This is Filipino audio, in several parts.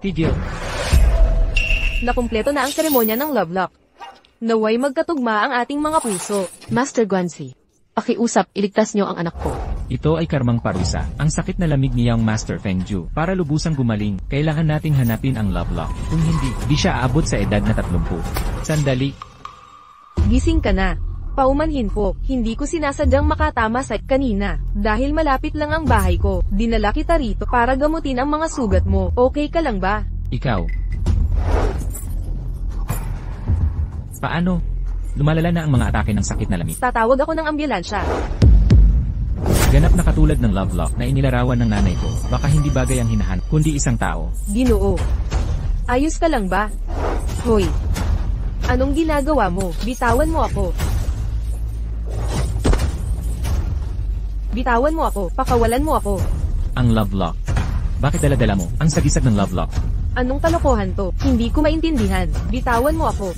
Tigil. Nakumpleto na ang seremonya ng love lock. Naway magkatugma ang ating mga puso. Master Guanxi, pakiusap, iligtas niyo ang anak ko. Ito ay karmang parusa. Ang sakit na lamig niyang Master Fengju. Para lubusang gumaling, kailangan nating hanapin ang love lock. Kung hindi, di siya aabot sa edad na 30. Sandali. Gising ka na. Paumanhin po, hindi ko sinasadyang makatama sa kanina. Dahil malapit lang ang bahay ko, dinala kita rito para gamutin ang mga sugat mo. Okay ka lang ba? Ikaw. Paano? Lumalala na ang mga atake ng sakit na lamig. Tatawag ako ng ambulansya. Ganap na katulad ng love lock na inilarawan ng nanay ko. Baka hindi bagay ang hinahanap, kundi isang tao. Ginoo. Ayos ka lang ba? Hoy. Anong ginagawa mo? Bitawan mo ako. Bitawan mo ako. Pakawalan mo ako. Ang love lock. Bakit dala-dala mo? Ang sagisag ng love lock. Anong kalokohan to? Hindi ko maintindihan. Bitawan mo ako.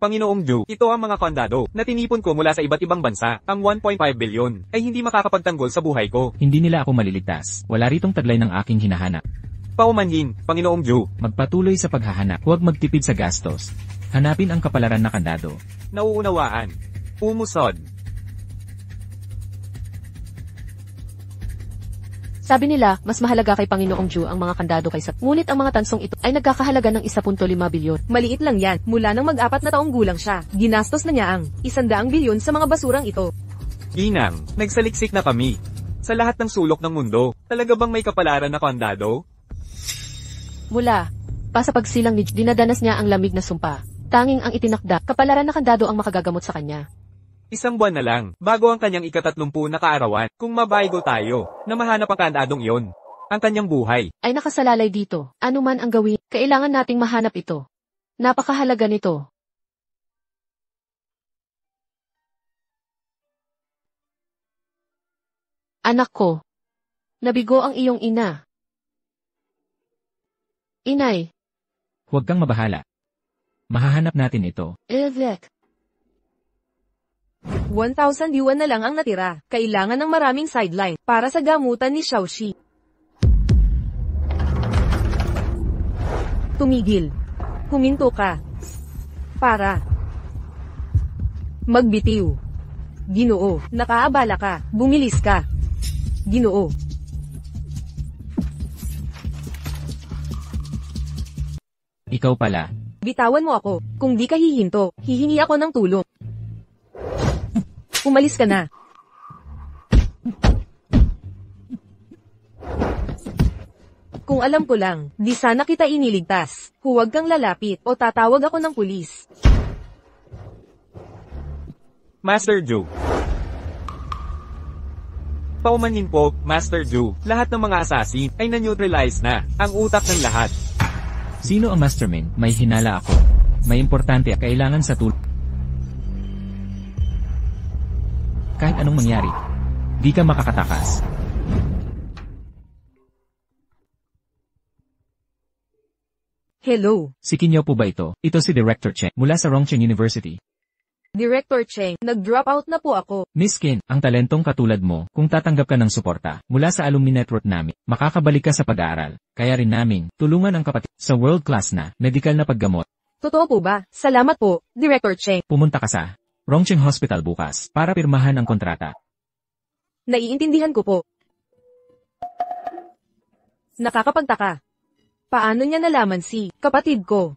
Panginoong Zhu, ito ang mga kondado na tinipon ko mula sa iba't ibang bansa. Ang 1.5 bilyon ay hindi makakapagtanggol sa buhay ko. Hindi nila ako maliligtas. Wala ritong taglay ng aking hinahanap. Paumanhin, Panginoong Zhu. Magpatuloy sa paghahanap. Huwag magtipid sa gastos. Hanapin ang kapalaran na kandado. Nauunawaan. Umusod. Sabi nila, mas mahalaga kay Panginoong Zhu ang mga kandado kaysa. Ngunit ang mga tansong ito ay nagkakahalaga ng 1.5 bilyon. Maliit lang yan. Mula nang mag-4 na taong gulang siya, ginastos na niya ang 100 bilyon sa mga basurang ito. Ginang, nagsaliksik na kami. Sa lahat ng sulok ng mundo, talaga bang may kapalaran na kondado? Mula pa sa pagsilang ni Zhu, dinadanas niya ang lamig na sumpa. Tanging ang itinakda, kapalaran na kandado ang makagagamot sa kanya. 1 buwan na lang, bago ang kanyang ika-30 na kaarawan, kung mabaygo tayo, na mahanap ang kandadong iyon. Ang kanyang buhay Ay nakasalalay dito. Ano man ang gawin, kailangan nating mahanap ito. Napakahalaga nito. Anak ko. Nabigo ang iyong ina. Inay. Huwag kang mabahala. Mahahanap natin ito. Evek. 1,000 yuan na lang ang natira. Kailangan ng maraming sideline para sa gamutan ni Xiaoxi. Tumigil. Huminto ka. Para. Magbitiw. Ginoo, nakaabala ka. Bumilis ka. Ginoo. Ikaw pala. Bitawan mo ako. Kung di ka hihinto, hihingi ako ng tulong. Umalis ka na. Kung alam ko lang, di sana kita iniligtas. Huwag kang lalapit o tatawag ako ng pulis. Master Zhu. Paumanhin po, Master Zhu. Lahat ng mga assassin ay na-neutralize na. Ang utak ng lahat. Sino ang mastermind? May hinala ako. May importante, kailangan sa tulong. Kahit anong mangyari, di ka makakatakas. Hello. Si Kinyo po ba ito? Ito si Director Cheng mula sa Rongcheng University. Director Cheng, nag-drop out na po ako. Miss Kin, ang talentong katulad mo, kung tatanggap ka ng suporta mula sa alumni network namin, makakabalik ka sa pag-aaral. Kaya rin namin, tulungan ang kapatid sa world-class na medical na paggamot. Totoo po ba? Salamat po, Director Cheng. Pumunta ka sa Rongcheng Hospital bukas para pirmahan ang kontrata. Naiintindihan ko po. Nakakapagtaka. Paano niya nalaman si kapatid ko?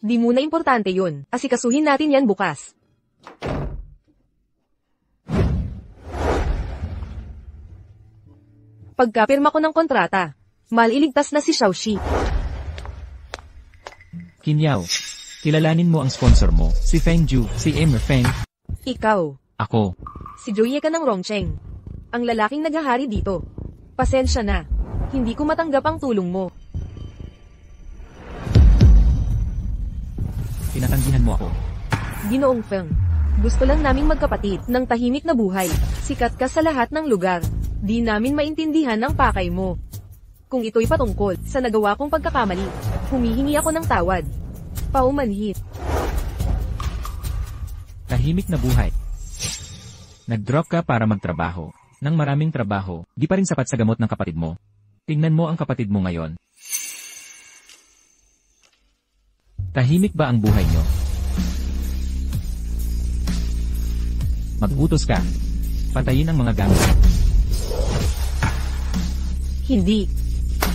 Di muna importante yun. Asikasuhin natin yan bukas. Pagkapirma ko ng kontrata, maliligtas na si Xiaoxi. Kinyao, kilalanin mo ang sponsor mo, si Fengju, si Emmer Feng. Ikaw. Ako. Si Joye ka ng Rongcheng. Ang lalaking naghahari dito. Pasensya na. Hindi ko matanggap ang tulong mo. Tinatanggihan mo ako. Ginoong Feng. Gusto lang naming magkapatid ng tahimik na buhay. Sikat ka sa lahat ng lugar. Di namin maintindihan ang pakay mo. Kung ito'y patungkol sa nagawa kong pagkakamali, humihingi ako ng tawad. Paumanhit. Tahimik na buhay. Nag-drop ka para magtrabaho. Nang maraming trabaho, di pa rin sapat sa gamot ng kapatid mo. Tingnan mo ang kapatid mo ngayon. Tahimik ba ang buhay nyo? Mag-utos ka. Patayin ang mga gamit. Hindi.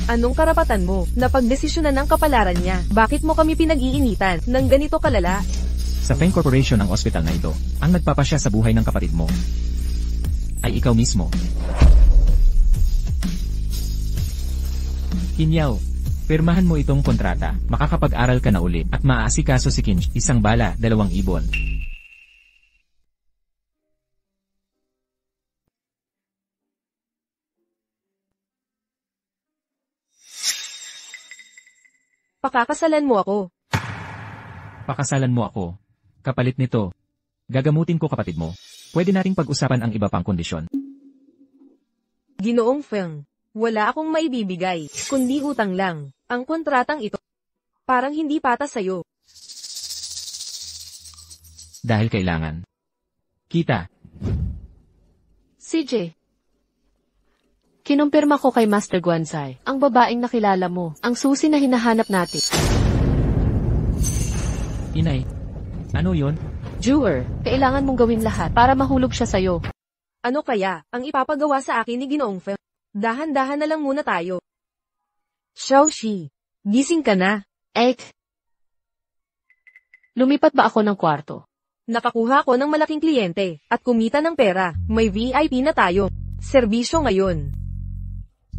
Anong karapatan mo na pagdesisyonan ng kapalaran niya? Bakit mo kami pinag-iinitan ng ganito kalala? Sa Feng Corporation ang ospital na ito, ang nagpapasya sa buhay ng kapatid mo ay ikaw mismo. Kinyaw, pirmahan mo itong kontrata, makakapag-aral ka na ulit, at maaasikaso si Kinch, isang bala, 2 ibon. Pakakasalan mo ako. Pakasalan mo ako. Kapalit nito, gagamutin ko kapatid mo. Pwede nating pag-usapan ang iba pang kondisyon. Ginoong Feng, wala akong maibibigay, kundi utang lang. Ang kontratang ito, parang hindi patas sa'yo. Dahil kailangan. Kita. CJ. Kinumpirma ko kay Master Guansai, ang babaeng nakilala mo, ang susi na hinahanap natin. Inay. Ano yon? Jewer, kailangan mong gawin lahat para mahulog siya sa'yo. Ano kaya ang ipapagawa sa akin ni Ginoong Feng? Dahan-dahan na lang muna tayo. Xiaoxi, gising ka na. Lumipat ba ako ng kwarto? Nakakuha ko ng malaking kliyente, at kumita ng pera. May VIP na tayo. Serbisyo ngayon.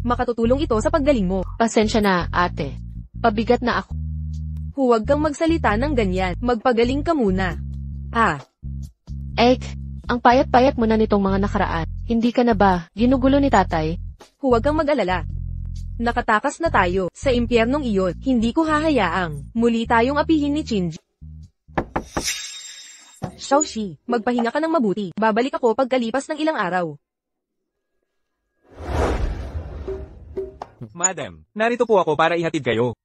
Makatutulong ito sa paggaling mo. Pasensya na, ate. Pabigat na ako. Huwag kang magsalita ng ganyan. Magpagaling ka muna. Ang payat-payat mo na nitong mga nakaraan. Hindi ka na ba ginugulo ni tatay? Huwag kang mag-alala. Nakatakas na tayo sa impyernong iyon. Hindi ko hahayaang muli tayong apihin ni Shinji. Xiaoxi, magpahinga ka ng mabuti. Babalik ako pagkalipas ng ilang araw. Madam, narito po ako para ihatid kayo.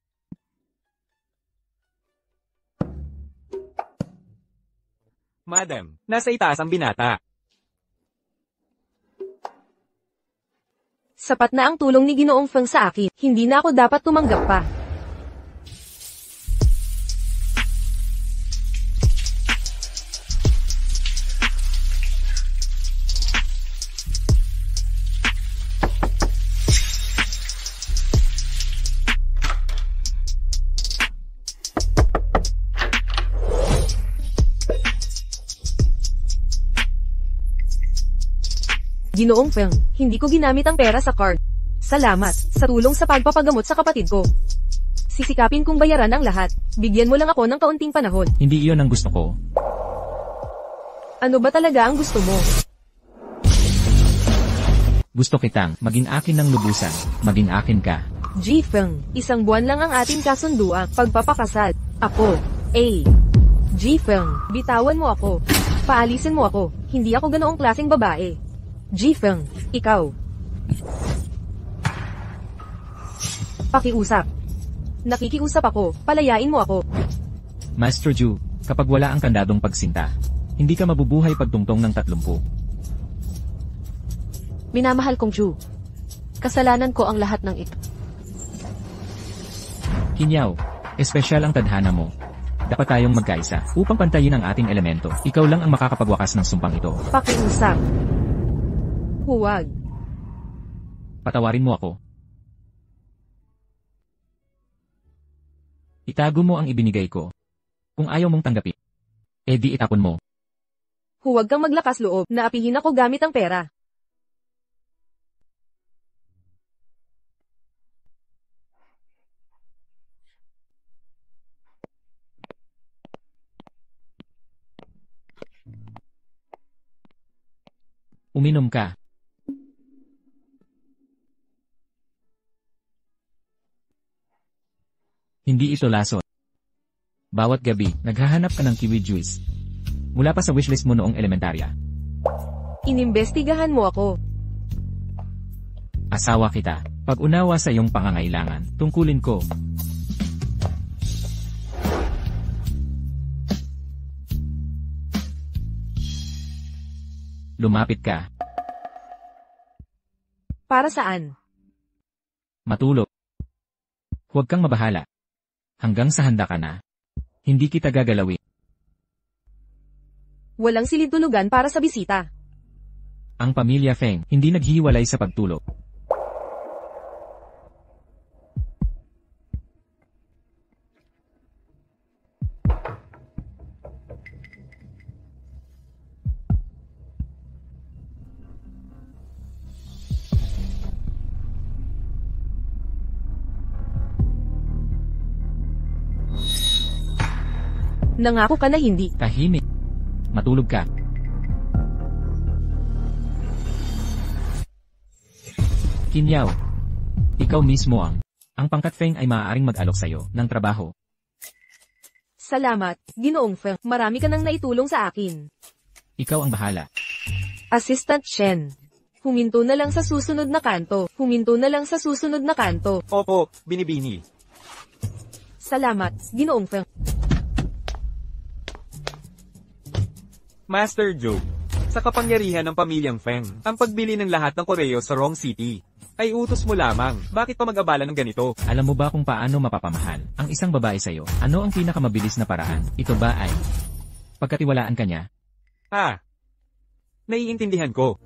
Madam, nasa itaas ang binata. Sapat na ang tulong ni Ginoong Feng sa akin. Hindi na ako dapat tumanggap pa. Ginoong Feng, hindi ko ginamit ang pera sa card. Salamat sa tulong sa pagpapagamot sa kapatid ko. Sisikapin kong bayaran ang lahat. Bigyan mo lang ako ng kaunting panahon. Hindi iyon ang gusto ko. Ano ba talaga ang gusto mo? Gusto kitang maging akin ng lubusan. Maging akin ka. Ji Feng, isang buwan lang ang ating kasunduang pagpapakasal. Ako, Ji Feng, bitawan mo ako. Paalisin mo ako. Hindi ako ganoong klaseng babae. Ji Feng, ikaw. Pakiusap. Nakikiusap ako, palayain mo ako. Master Ju, kapag wala ang kandadong pagsinta, hindi ka mabubuhay pagtungtong ng 30. Minamahal kong Ju. Kasalanan ko ang lahat ng ito. Kinyaw, espesyal ang tadhana mo. Dapat tayong magkaisa upang pantayin ang ating elemento. Ikaw lang ang makakapagwakas ng sumpang ito. Pakiusap. Huwag. Patawarin mo ako. Itago mo ang ibinigay ko. Kung ayaw mong tanggapin, di itapon mo. Huwag kang maglakas loob na apihin ako gamit ang pera. Uminom ka. Hindi ito lason. Bawat gabi, naghahanap ka ng kiwi juice. Mula pa sa wishlist mo noong elementarya. Inimbestigahan mo ako. Asawa kita. Pag-unawa sa iyong pangangailangan, tungkulin ko. Lumapit ka. Para saan? Matulog. Huwag kang mabahala. Hanggang sa handa ka na. Hindi kita gagalawin. Walang silid-tulugan para sa bisita. Ang pamilya Feng hindi naghihiwalay sa pagtulog. Nangako ka na hindi. Tahimik. Matulog ka. Kinyaw. Ikaw mismo ang pangkat Feng ay maaaring mag-alok sa'yo ng trabaho. Salamat, Ginoong Feng. Marami ka nang naitulong sa akin. Ikaw ang bahala. Assistant Shen. Huminto na lang sa susunod na kanto. Huminto na lang sa susunod na kanto. Opo, Binibini. Salamat, Ginoong Feng. Master Joe. Sa kapangyarihan ng pamilyang Feng, ang pagbili ng lahat ng koreo sa Wrong City ay utos mo lamang. Bakit pa mag-abala ng ganito? Alam mo ba kung paano mapapamahal ang isang babae sa'yo? Ano ang pinakamabilis na paraan? Ito ba ay pagkatiwalaan ka niya? Naiintindihan ko.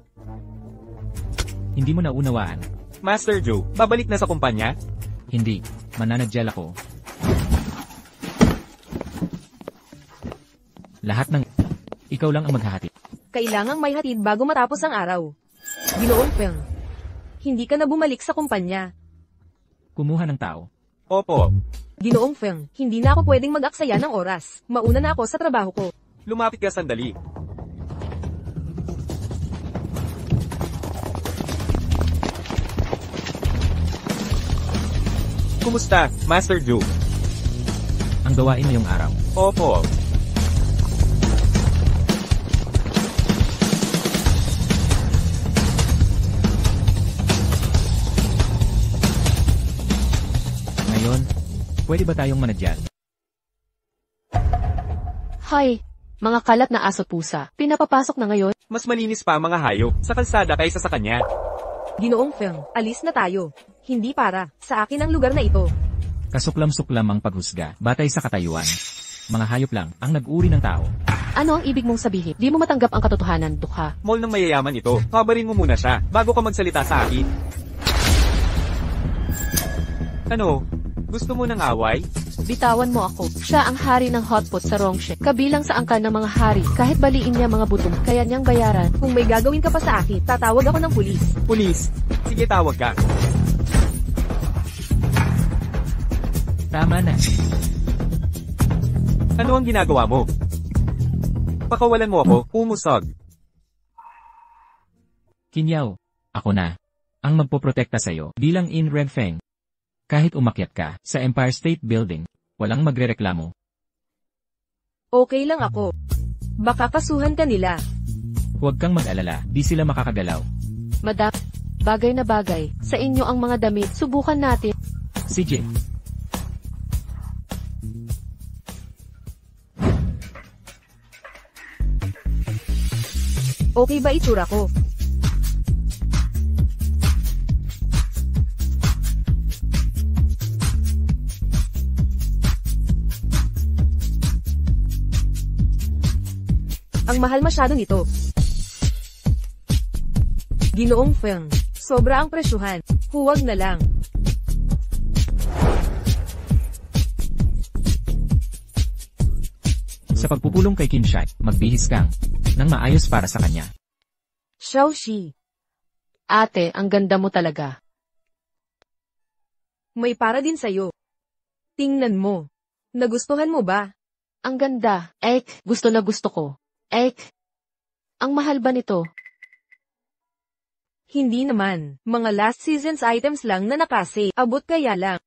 Hindi mo naunawaan. Master Joe, babalik na sa kumpanya? Hindi. Mananadyal ako. Lahat ng ikaw lang ang maghahati. Kailangang may hatid bago matapos ang araw. Ginoong Feng. Hindi ka na bumalik sa kumpanya. Kumuha ng tao. Opo. Ginoong Feng, hindi na ako pwedeng mag-aksaya ng oras. Mauna na ako sa trabaho ko. Lumapit ka sandali. Kumusta, Master Joe? Ang gawain ngayong araw. Opo. Ngayon, pwede ba tayong manadyal? Hay, mga kalat na aso't pusa. Pinapapasok na ngayon. Mas malinis pa ang mga hayop sa kalsada kaysa sa kanya. Ginoong Feng, alis na tayo. Hindi para, sa akin ang lugar na ito. Kasuklam-suklam ang paghusga, batay sa katayuan. Mga hayop lang ang nag-uri ng tao. Ano ang ibig mong sabihin? Di mo matanggap ang katotohanan, Dukha. Mall ng mayayaman ito. Kabarin mo muna siya bago ka magsalita sa akin. Ano? Gusto mo ng away? Bitawan mo ako. Siya ang hari ng hotpot sa Rongshe. Kabilang sa angkan ng mga hari. Kahit baliin niya mga butong, kaya niyang bayaran. Kung may gagawin ka pa sa akin, tatawag ako ng pulis. Pulis? Sige, tawag ka. Tama na. Ano ang ginagawa mo? Pakawalan mo ako, umusog. Kinyaw. Ako na. Ang magpoprotekta sa'yo bilang In Red Feng. Kahit umakyat ka sa Empire State Building, walang magrereklamo. Okay lang ako. Baka kasuhan ka nila. Huwag kang mag-alala, di sila makakagalaw. Madam, bagay na bagay. Sa inyo ang mga damit. Subukan natin. Sige. Okay ba itsura ko? Ang mahal masyado nito. Ginoong Feng, sobra ang presyuhan. Huwag na lang. Sa pagpupulong kay Kim Shai, magbihis kang nang maayos para sa kanya. Xiaoxi, Ate, ang ganda mo talaga. may para din sa'yo. Tingnan mo. Nagustuhan mo ba? Ang ganda. Gusto na gusto ko. Ang mahal ba nito? Hindi naman. Mga last season's items lang na nakase. Abot kaya lang.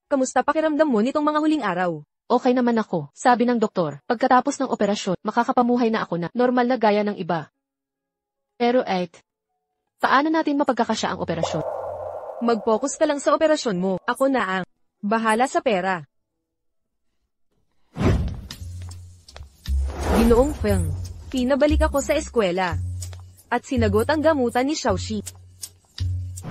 Kamusta pakiramdam mo nitong mga huling araw? Okay naman ako. Sabi ng doktor, pagkatapos ng operasyon, makakapamuhay na ako na normal na gaya ng iba. Pero paano natin mapagkakasya ang operasyon? Mag-focus ka lang sa operasyon mo. Ako na ang bahala sa pera. Ginoong Feng, pinabalik ako sa eskwela. At sinagot ang gamutan ni Xiaoxi.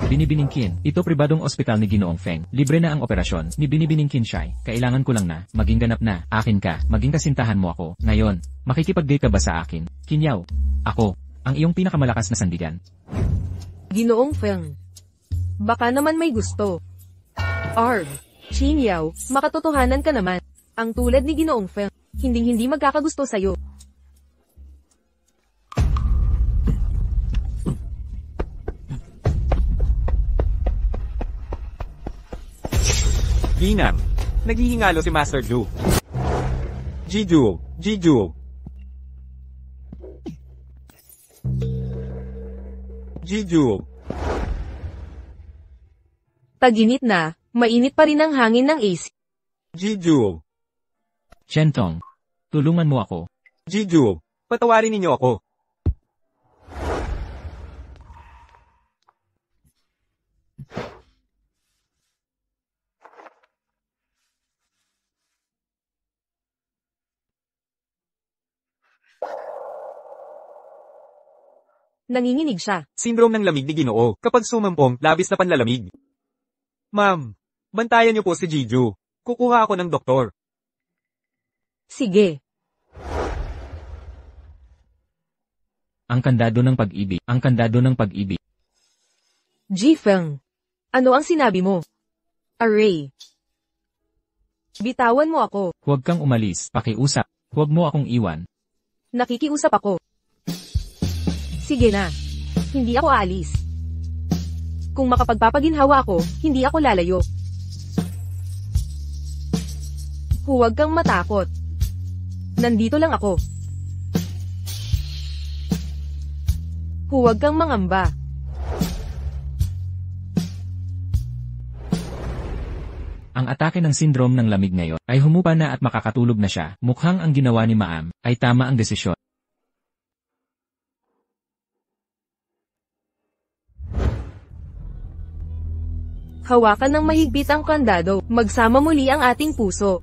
Binibiningkin, ito pribadong ospital ni Ginoong Feng. Libre na ang operasyon, ni Binibiningkin Shai. Kailangan ko lang na, maging ganap na, akin ka, maging kasintahan mo ako. Ngayon, makikipag-date ka ba sa akin? Kinyaw. Ako, ang iyong pinakamalakas na sandigan. Ginoong Feng. Baka naman may gusto. Arg. Qingyao, makatotohanan ka naman. Ang tulad ni Ginoong Feng, hinding-hindi magkakagusto sa'yo. Ginang. Naghihingalo si Master Zhu. Jiju. Jiju. Jiju. Tag-init na, mainit pa rin ang hangin ng AC. Jiju. Shentong. Tulungan mo ako. Jiju. Patawarin ninyo ako. Nanginginig siya. Sindrome ng lamig ni Ginoo. Kapag sumampong, labis na panlalamig. Ma'am, bantayan niyo po si Jiju. Kukuha ako ng doktor. Sige. Ang kandado ng pag-ibig. Ang kandado ng pag-ibig. Jifeng. Ano ang sinabi mo? Array. Bitawan mo ako. Huwag kang umalis. Pakiusap. Huwag mo akong iwan. Nakikiusap ako. Sige na. Hindi ako aalis. Kung makapagpapaginhawa ako, hindi ako lalayo. Huwag kang matakot. Nandito lang ako. Huwag kang mangamba. Ang atake ng sindrome ng lamig ngayon ay humupa na at makakatulog na siya. Mukhang ang ginawa ni Maam ay tama ang desisyon. Hawakan ng mahigpit ang kandado, magsama muli ang ating puso.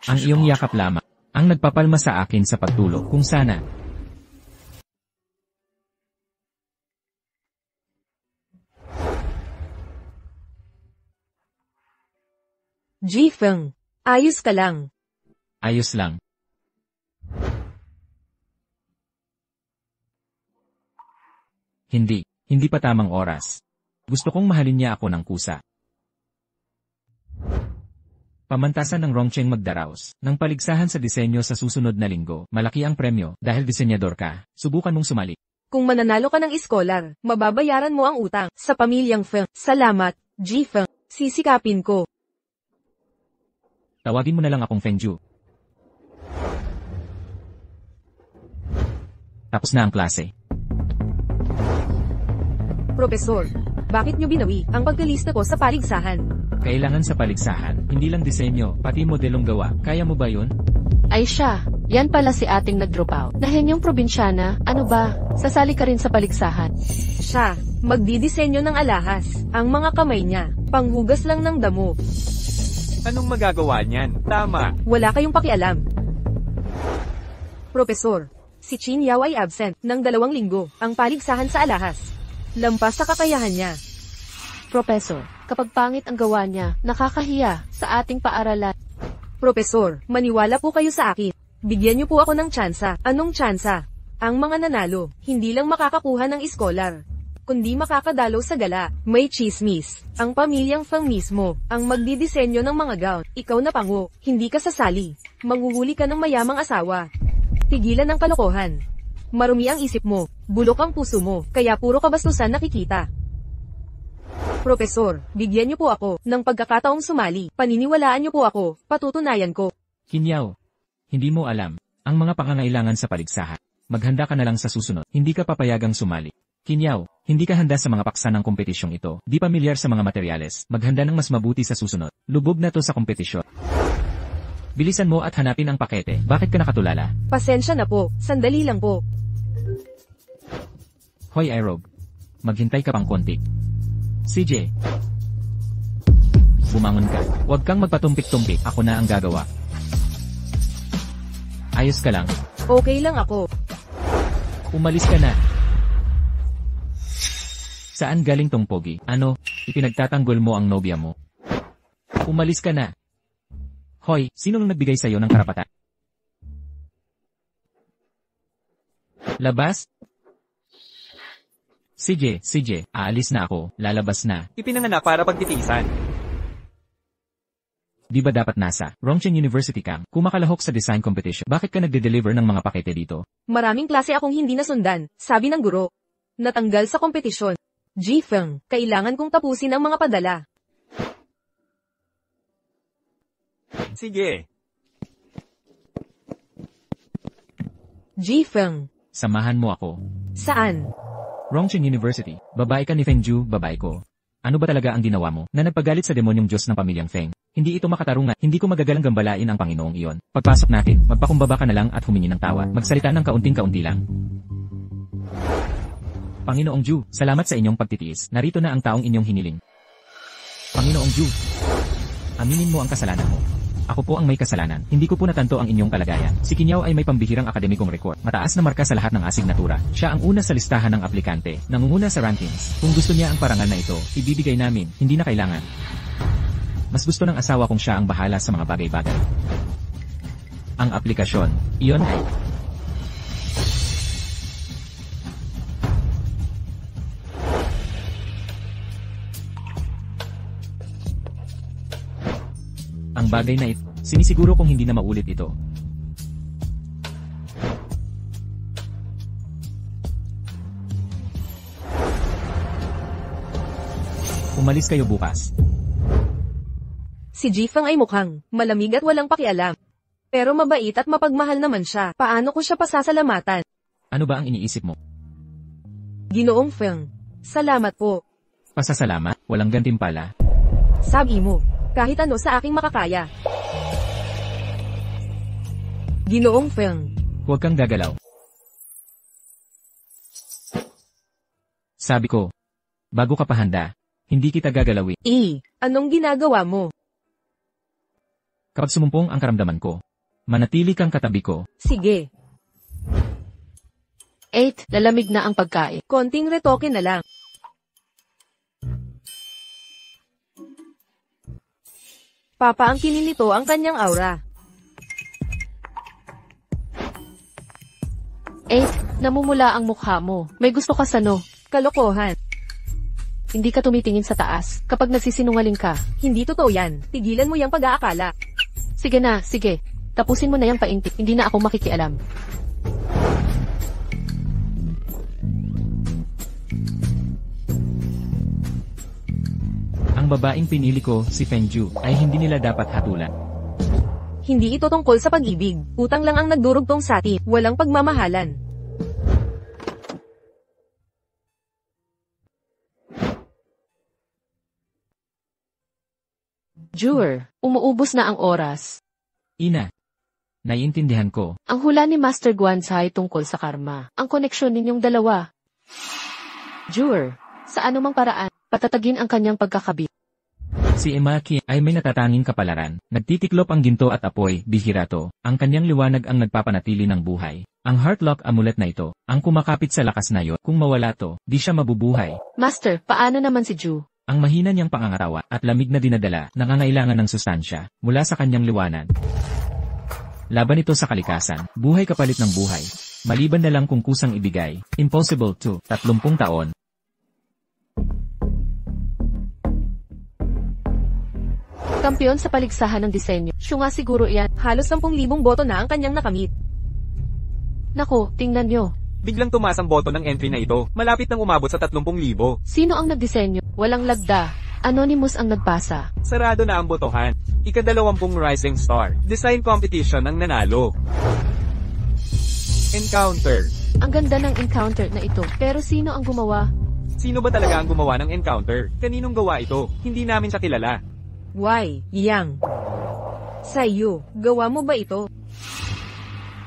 Ang iyong yakap lamang ang nagpapalma sa akin sa pagtulog kung sana. Jifeng, ayos ka lang. Ayos lang. Hindi pa tamang oras. Gusto kong mahalin niya ako ng kusa. Pamantasan ng Rongcheng magdaraos ng paligsahan sa disenyo sa susunod na linggo. Malaki ang premyo dahil disenyador ka. Subukan mong sumali. Kung mananalo ka ng iskolar, mababayaran mo ang utang sa pamilyang Feng. Salamat, Jifeng. Sisikapin ko. Tawagin mo na lang akong Fengju. Tapos na ang klase. Profesor, bakit nyo binawi ang pagkalista ko sa paligsahan? Kailangan sa paligsahan, hindi lang disenyo, pati modelong gawa. Kaya mo ba yun? Ay siya, yan pala si ating nag-drop out. Nahenyong probinsyana, ano ba, sasali ka rin sa paligsahan. Siya, magdidisenyo ng alahas. Ang mga kamay niya, panghugas lang ng damo. Anong magagawa niyan? Tama. Wala kayong pakialam. Profesor, si Qin Yao ay absent ng 2 linggo, ang paligsahan sa alahas. Lampas sa kakayahan niya. Professor, kapag pangit ang gawa niya, nakakahiya sa ating paaralan. Profesor, maniwala po kayo sa akin. Bigyan niyo po ako ng tsansa. Anong tsansa? Ang mga nanalo, hindi lang makakakuha ng iskolar, kundi makakadalaw sa gala. May chismis. Ang pamilyang Feng mismo, ang magdidisenyo ng mga gown. Ikaw na pango, hindi ka sasali. Manghuhuli ka ng mayamang asawa. Tigilan ang kalokohan. Marumi ang isip mo, bulok ang puso mo, kaya puro kabastusan nakikita. Profesor, bigyan niyo po ako ng pagkakataong sumali. Paniniwalaan niyo po ako, patutunayan ko. Kinyaw, hindi mo alam ang mga pangangailangan sa paligsahan. Maghanda ka na lang sa susunod. Hindi ka papayagang sumali. Kinyaw, hindi ka handa sa mga paksa ng kompetisyong ito. Di pamilyar sa mga materyales. Maghanda ng mas mabuti sa susunod. Lubog na to sa kompetisyon. Bilisan mo at hanapin ang pakete. Bakit ka nakatulala? Pasensya na po, sandali lang po. Hoy Aerob, maghintay ka pang konti. CJ. Bumangon ka. Huwag kang magpatumpik-tumpik. Ako na ang gagawa. Ayos ka lang. Okay lang ako. Umalis ka na. Saan galing tong pogi? Ano, ipinagtatanggol mo ang nobya mo? Umalis ka na. Hoy, sinong nagbigay sa'yo ng karapatan? Labas? CJ, aalis na ako, lalabas na. Ipinanganak para pagtitiisan. Di ba dapat nasa Rongcheng University ka? Kumakalahok sa design competition. Bakit ka nagde-deliver ng mga pakete dito? Maraming klase akong hindi nasundan, sabi ng guro. Natanggal sa kompetisyon. Jifeng, kailangan kong tapusin ang mga padala. Sige. Jifeng, Samahan mo ako. saan? Rongcheng University. Babae ka ni Fengju, babae ko. Ano ba talaga ang ginawa mo na nagpagalit sa demonyong Diyos ng pamilyang Feng? Hindi ito makatarungan. Hindi ko magagalang gambalain ang Panginoong iyon. Pagpasok natin, magpakumbaba ka na lang at humingi ng tawa. Magsalita ng kaunting-kaunti lang. Panginoong Ju, salamat sa inyong pagtitiis. Narito na ang taong inyong hiniling. Panginoong Ju, aminin mo ang kasalanan mo. Ako po ang may kasalanan. Hindi ko po natanto ang inyong kalagayan. Si Kinyaw ay may pambihirang akademikong record. Mataas na marka sa lahat ng asignatura. Siya ang una sa listahan ng aplikante. Nangunguna sa rankings. Kung gusto niya ang parangal na ito, ibibigay namin. Hindi na kailangan. Mas gusto ng asawa kong siya ang bahala sa mga bagay-bagay. Ang aplikasyon, iyon ay... Ang bagay na ito, sinisiguro kong hindi na maulit ito. Umalis kayo bukas. Si Jifeng ay mukhang malamig at walang pakialam. Pero mabait at mapagmahal naman siya. Paano ko siya pasasalamatan? Ano ba ang iniisip mo? Ginoong Feng, salamat po. Pasasalamat? Walang gantimpala? Sabi mo, kahit ano sa aking makakaya. Ginoong Feng, Huwag kang gagalaw. Sabi ko, bago ka pa handa, hindi kita gagalawin. anong ginagawa mo? Kapag sumumpong ang karamdaman ko, manatili kang katabi ko. Sige, 8. Lalamig na ang pagkain. konting retoke na lang. Papaangkinin nito ang kanyang aura. 8. Namumula ang mukha mo. May gusto ka sa no. Kalokohan. Hindi ka tumitingin sa taas. Kapag nagsisinungaling ka. Hindi totoo yan. Tigilan mo yung pag-aakala. Sige na, sige. Tapusin mo na yung paintik. Hindi na ako makikialam. Ang babaeng pinili ko, si Fengju, ay hindi nila dapat hatulan. Hindi ito tungkol sa pag-ibig. Utang lang ang nagdurugtong sa atin. Walang pagmamahalan. Jur, umuubos na ang oras. Ina, naiintindihan ko. Ang hula ni Master Guansai tungkol sa karma. Ang koneksyon ninyong dalawa. Jur, sa anumang paraan, patatagin ang kanyang pagkakabit. Si Emaki ay may natatanging kapalaran. Nagtitiklop ang ginto at apoy, bihira to. Ang kanyang liwanag ang nagpapanatili ng buhay. Ang Heartlock amulet na ito, ang kumakapit sa lakas na iyo. Kung mawala to, di siya mabubuhay. Master, paano naman si Ju? Ang mahina niyang pangangarawa at lamig na dinadala, nangangailangan ng sustansya, mula sa kanyang liwanag. Laban ito sa kalikasan, buhay kapalit ng buhay. Maliban na lang kung kusang ibigay. Impossible to, 30 taon. Kampiyon sa paligsahan ng disenyo. Siya nga siguro yan. Halos 10,000 boto na ang kanyang nakamit. Nako, tingnan nyo. Biglang tumaas ang boto ng entry na ito. Malapit nang umabot sa 30,000. Sino ang nagdisenyo? Walang lagda. Anonymous ang nagpasa. Sarado na ang botohan. Ika-20 Rising Star. Design competition ang nanalo. Encounter. Ang ganda ng encounter na ito. Pero sino ang gumawa? Sino ba talaga ang gumawa ng encounter? Kaninong gawa ito? Hindi namin siya kilala. Why, Yang? Saiyu, gawa mo ba ito?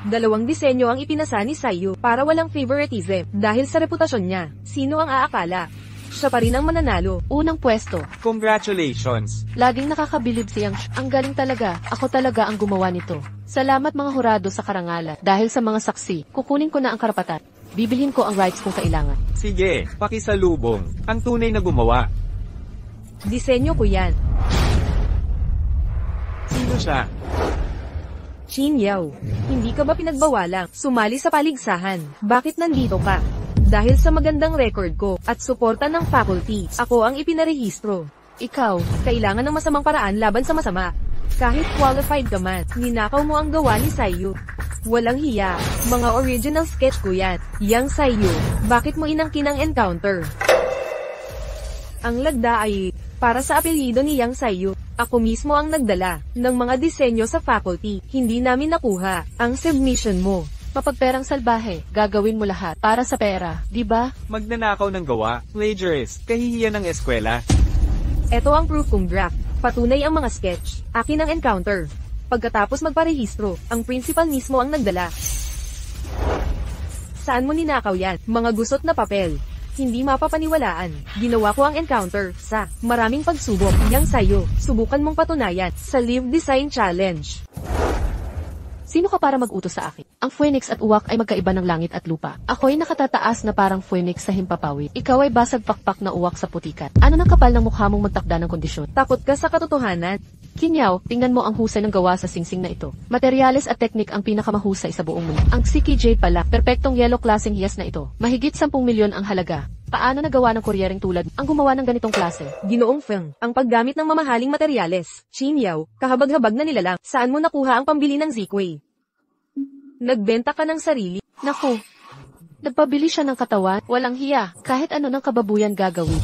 2 disenyo ang ipinasa ni Saiyu para walang favoritism dahil sa reputasyon niya. Sino ang aakala? siya pa rin ang mananalo. Unang pwesto. Congratulations! Laging nakakabilib siyang ang galing talaga. Ako talaga ang gumawa nito. Salamat mga hurado sa karangalan. Dahil sa mga saksi, kukunin ko na ang karapatan. Bibilhin ko ang rights kung kailangan. Sige, pakisalubong. Ang tunay na gumawa. Disenyo ko yan. Sino siya? Chin Yao, hindi ka ba pinagbawalang sumali sa paligsahan? Bakit nandito ka? Dahil sa magandang record ko at suporta ng faculty, ako ang ipinarehistro. Ikaw, Kailangan ng masamang paraan laban sa masama. Kahit qualified ka man, ninakaw mo ang gawa ni Saiyu. Walang hiya, mga original sketch ko yan. Yang Saiyu, bakit mo inangkin ang encounter? Ang lagda ay, para sa apelyido ni Yang Saiyu, ako mismo ang nagdala ng mga disenyo sa faculty. Hindi namin nakuha ang submission mo. mapagperang salbahe, gagawin mo lahat para sa pera, di ba? Magnanakaw ng gawa, plagiarist, kahihiyan ng eskwela. Ito ang proof kong draft. Patunay ang mga sketch. Akin ang encounter. Pagkatapos magparehistro, ang principal mismo ang nagdala. Saan mo ninakaw yan? Mga gusot na papel. Hindi mapapaniwalaan. Ginawa ko ang encounter sa maraming pagsubok. Yang sayo, subukan mong patunayan sa Live Design Challenge. Sino ka para mag-utos sa akin? Ang phoenix at uwak ay magkaiba ng langit at lupa. Ako'y nakatataas na parang phoenix sa himpapawid. Ikaw ay basag pakpak na uwak sa putikan. Ano ng kapal ng mukha mong magtakda ng kondisyon? Takot ka sa katotohanan? Kinyaw, tingnan mo ang husay ng gawa sa singsing na ito. Materyales at teknik ang pinakamahusay sa buong mundo. Ang Siki Jade pala, perpektong yellow klaseng hiyas na ito. Mahigit 10 milyon ang halaga. Paano nagawa ng kuryereng tulad ang gumawa ng ganitong klase? Ginoong Feng, ang paggamit ng mamahaling materyales. Chinyaw, kahabag-habag na nilalang. Saan mo nakuha ang pambili ng Zikway? Nagbenta ka ng sarili? Naku, nagpabili siya ng katawan, walang hiya, kahit ano ng kababuyan gagawin.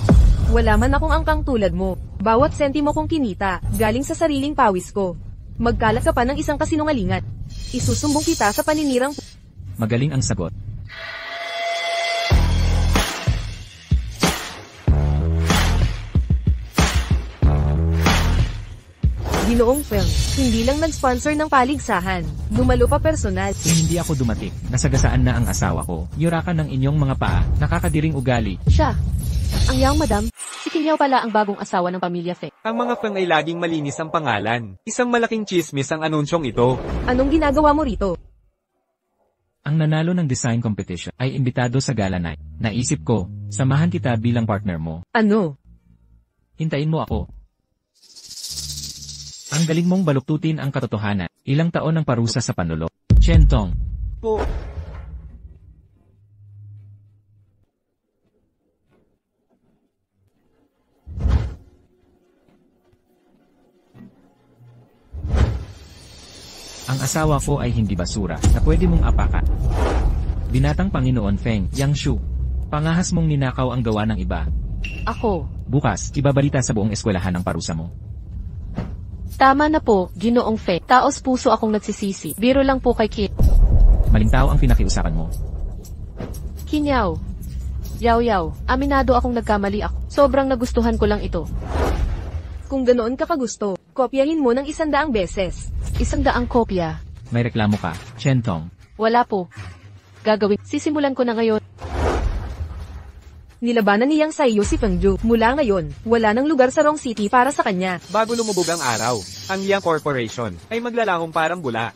Wala man akong angkang tulad mo. Bawat sentimo kong kinita, galing sa sariling pawis ko. Magkalat ka pa ng isang kasinungalingan. Isusumbong kita sa paninirang... Magaling ang sagot. Ginoong Feng, hindi lang nag-sponsor ng paligsahan. Dumalo pa personal. Kung hindi ako dumating, nasagasaan na ang asawa ko. Yurakan ng inyong mga paa, nakakadiring ugali. Siya, ang yang madam, si Kinyaw pala ang bagong asawa ng pamilya Feng. Ang mga Feng ay laging malinis ang pangalan. Isang malaking chismis ang anunsyong ito. Anong ginagawa mo rito? Ang nanalo ng design competition ay imbitado sa gala night. Naisip ko, samahan kita bilang partner mo. Ano? Hintayin mo ako. Ang galing mong baluktutin ang katotohanan. Ilang taon ng parusa sa panloloko. Chentong. Po. Ang asawa ko ay hindi basura na pwede mong apakan. Binatang Panginoon Feng, Yang Shu. Pangahas mong ninakaw ang gawa ng iba. Ako, Bukas, ibabalita sa buong eskwelahan ang parusa mo. tama na po, Ginoong Feng. Taos puso akong nagsisisi. Biro lang po kay Kit. Maling tao ang pinakiusapan mo. Kinyaw. Yaw, aminado akong nagkamali ako. Sobrang nagustuhan ko lang ito. Kung ganoon ka kagusto, kopyahin mo ng 100 beses. 100 kopya. May reklamo ka, Chentong. Wala po. Gagawin. Sisimulan ko na ngayon. Nilabanan ni Yang Saiyu si Feng Ju. Mula ngayon, wala nang lugar sa Rong City para sa kanya. Bago lumubog ang araw, ang Yang Corporation ay maglalahong parang bula.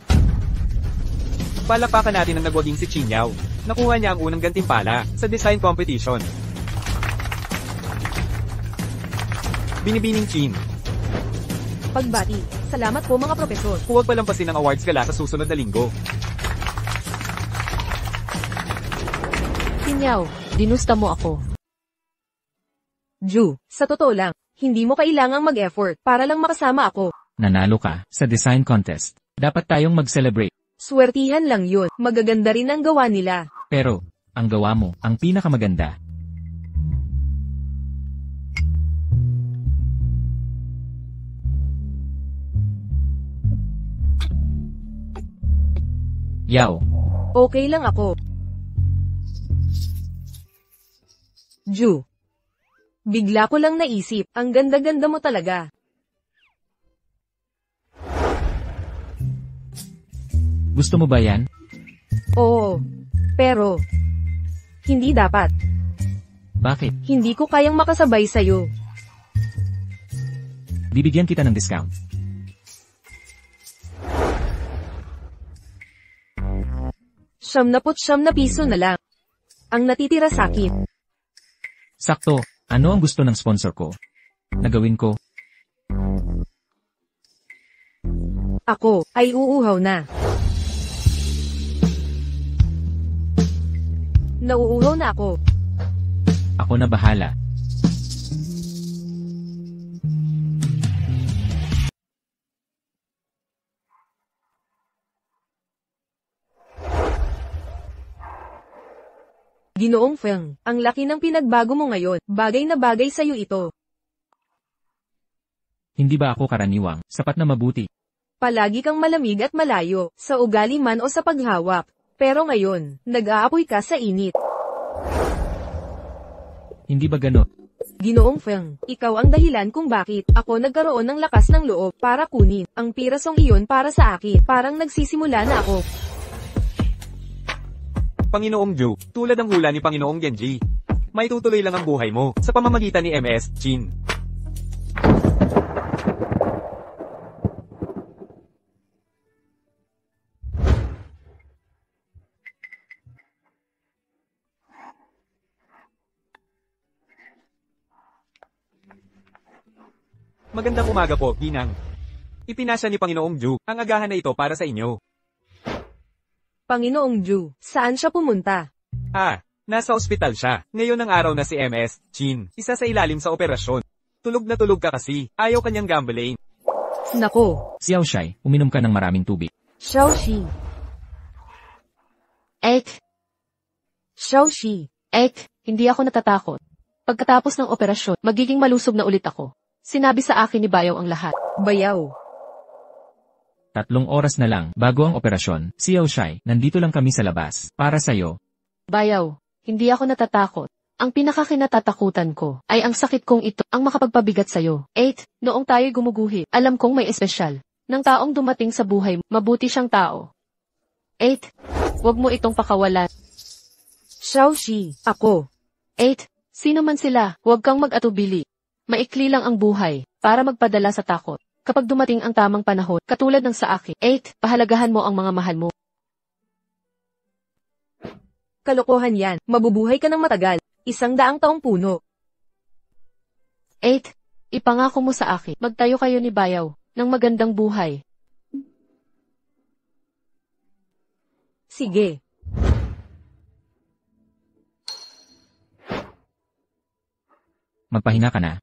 Palapakan natin ang nagwaging si Chinyaw. Nakuha niya ang unang gantimpala sa design competition. Binibining Chin. Pagbati. Salamat po mga propesor. Huwag palampasin ang awards gala sa susunod na linggo. Kinyaw, dinusta mo ako. Ju, sa totoo lang, hindi mo kailangang mag-effort para lang makasama ako. Nanalo ka sa design contest. Dapat tayong mag-celebrate. Swertihan lang yun. Magaganda rin ang gawa nila. Pero, ang gawa mo, ang pinakamaganda. Yaw. Okay lang ako. Ju. Bigla ko lang naisip, ang ganda-ganda mo talaga. Gusto mo ba yan? Oo. Pero, hindi dapat. Bakit? Hindi ko kayang makasabay sa'yo. Bibigyan kita ng discount. ₱79 na piso na lang. Ang natitira sa'kin. Sakto, ano ang gusto ng sponsor ko? Nagawin ko. Ako ay uuhaw na. Nauuhaw na ako. Ako na bahala. Ginoong Feng, ang laki ng pinagbago mo ngayon. Bagay na bagay sa'yo ito. Hindi ba ako karaniwang, sapat na mabuti? Palagi kang malamig at malayo, sa ugali man o sa paghawak. Pero ngayon, nag-aapoy ka sa init. Hindi ba gano'n? Ginoong Feng, ikaw ang dahilan kung bakit ako nagkaroon ng lakas ng loob para kunin ang pirasong iyon para sa akin. Parang nagsisimula na ako. Panginoong Zhou, tulad ng hula ni Panginoong Genji. May tutuloy lang ang buhay mo sa pamamagitan ni MS Chin. Magandang umaga po, Ginang. Ipinasa ni Panginoong Zhou ang agahan na ito para sa inyo. Panginoong Zhou, saan siya pumunta? Nasa ospital siya. Ngayon ang araw na si MS Chin, isa sa ilalim sa operasyon. Tulog na tulog ka kasi, ayaw kanyang gambling. Nako, Xiao Shai, uminom ka ng maraming tubig. Xiaoxi, Xiaoxi. Hindi ako natatakot. Pagkatapos ng operasyon, magiging malusog na ulit ako. Sinabi sa akin ni Bayaw ang lahat. Bayaw. 3 oras na lang, bago ang operasyon. Xiao Shai, nandito lang kami sa labas. Para sa'yo. Bayaw, hindi ako natatakot. Ang pinakakinatatakutan ko ay ang sakit kong ito ang makapagpabigat sa'yo. 8. Noong tayo'y gumuguhit, alam kong may espesyal. Nang taong dumating sa buhay, mabuti siyang tao. 8. Huwag mo itong pakawalan. Xiaoxi, ako. 8. Sino man sila, huwag kang mag-atubili. Maikli lang ang buhay, para magpadala sa takot. Kapag dumating ang tamang panahon, katulad ng sa akin. 8. Pahalagahan mo ang mga mahal mo. Kalokohan yan, mabubuhay ka ng matagal. 100 taong puno. 8. Ipangako mo sa akin, magtayo kayo ni Bayaw, ng magandang buhay. Sige. Magpahinga ka na.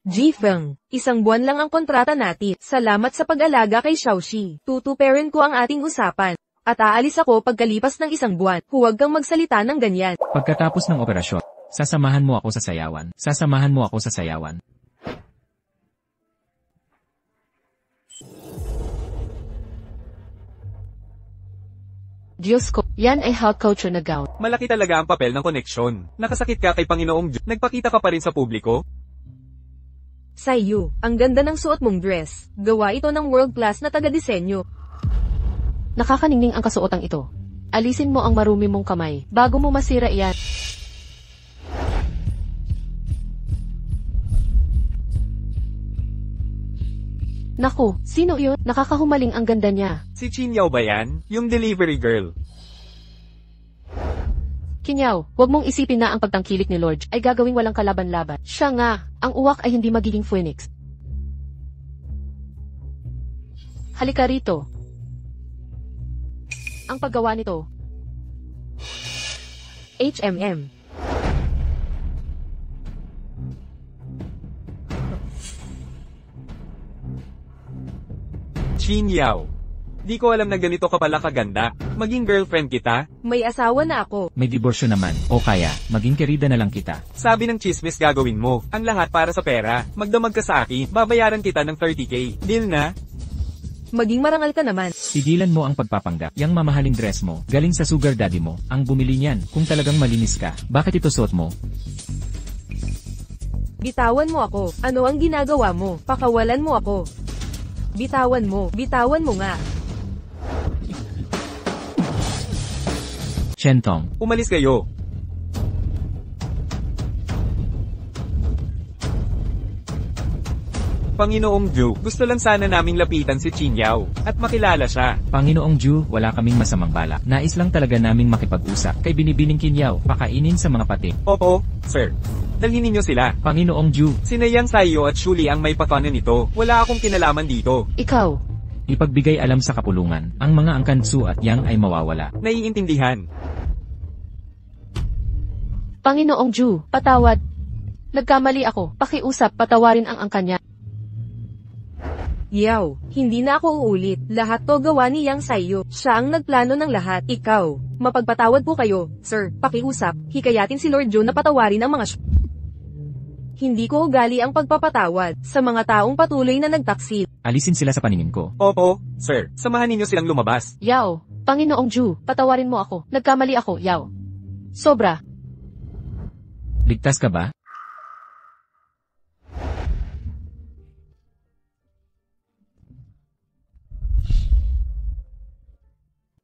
Jifeng, 1 buwan lang ang kontrata natin. Salamat sa pag-alaga kay Xiaoxi. Tutuperin ko ang ating usapan. At aalis ako pagkalipas ng 1 buwan. Huwag kang magsalita ng ganyan. Pagkatapos ng operasyon, sasamahan mo ako sa sayawan. Sasamahan mo ako sa sayawan. Diyos ko, yan ay hot culture na gown. Malaki talaga ang papel ng koneksyon. Nakasakit ka kay Panginoong Zhou. Nagpakita ka pa rin sa publiko? Saiyu, ang ganda ng suot mong dress. Gawa ito ng world-class na taga-disenyo. Nakakaningning ang kasuotang ito. Alisin mo ang marumi mong kamay, bago mo masira iyan. Naku, sino yun? Nakakahumaling ang ganda niya. Si Chin Yao ba yan? Yung delivery girl. Kinyaw, huwag mong isipin na ang pagtangkilik ni Lord ay gagawing walang kalaban-laban. Siya nga, ang uwak ay hindi magiging phoenix. Halika rito. Ang paggawa nito. HMM. Chin Yao. Di ko alam na ganito ka pala kaganda. Maging girlfriend kita? May asawa na ako. May diborsyo naman, o kaya, maging kerida na lang kita. Sabi ng chismis gagawin mo. Ang lahat para sa pera. Magdamag ka sa akin. Babayaran kita ng 30k. Deal na? Maging marangal ka naman. Tigilan mo ang pagpapanggap. Yang mamahaling dress mo, galing sa sugar daddy mo, ang bumili niyan. Kung talagang malinis ka, bakit ito suot mo? Bitawan mo ako. Ano ang ginagawa mo? Pakawalan mo ako. Bitawan mo nga. Shentong, Umalis kayo. Panginoong Ju, gusto lang sana naming lapitan si Qin Yao, at makilala siya. Panginoong Ju, wala kaming masamang balak. Nais lang talaga naming makipag-usap kay Binibining Kinyaw, pakainin sa mga pati. Opo, sir. Dalhin ninyo sila. Panginoong Ju, Sina Yang Saiyo at Shuli ang may pakana nito. Wala akong kinalaman dito. Ikaw, ipagbigay alam sa kapulungan, ang mga angkansu at yang ay mawawala. Naiintindihan. Panginoong Ju, patawad. Nagkamali ako. Pakiusap, patawarin ang angkanya. Yaw, hindi na ako uulit. Lahat to gawa ni Yang Saiyo. Siya ang nagplano ng lahat. Ikaw, mapagpatawad po kayo. Sir, pakiusap, hikayatin si Lord Joe na patawarin ang mga Hindi ko ugali ang pagpapatawad sa mga taong patuloy na nagtaksil. Alisin sila sa paningin ko. Opo, sir. Samahan ninyo silang lumabas. Yao, Panginoong Ju, patawarin mo ako. Nagkamali ako, Yao. Sobra. Ligtas ka ba?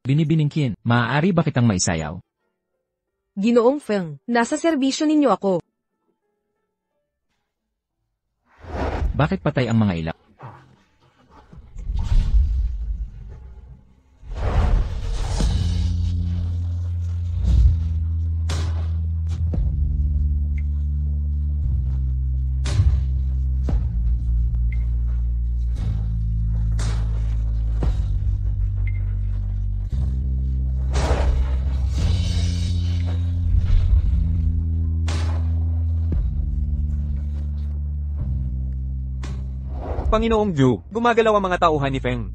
Binibining Kin, maaari ba kitang maisayaw? Ginoong Feng, nasa serbisyo ninyo ako. Bakit patay ang mga ilaw? Panginoong Ju, gumagalaw ang mga tauhan ni Feng.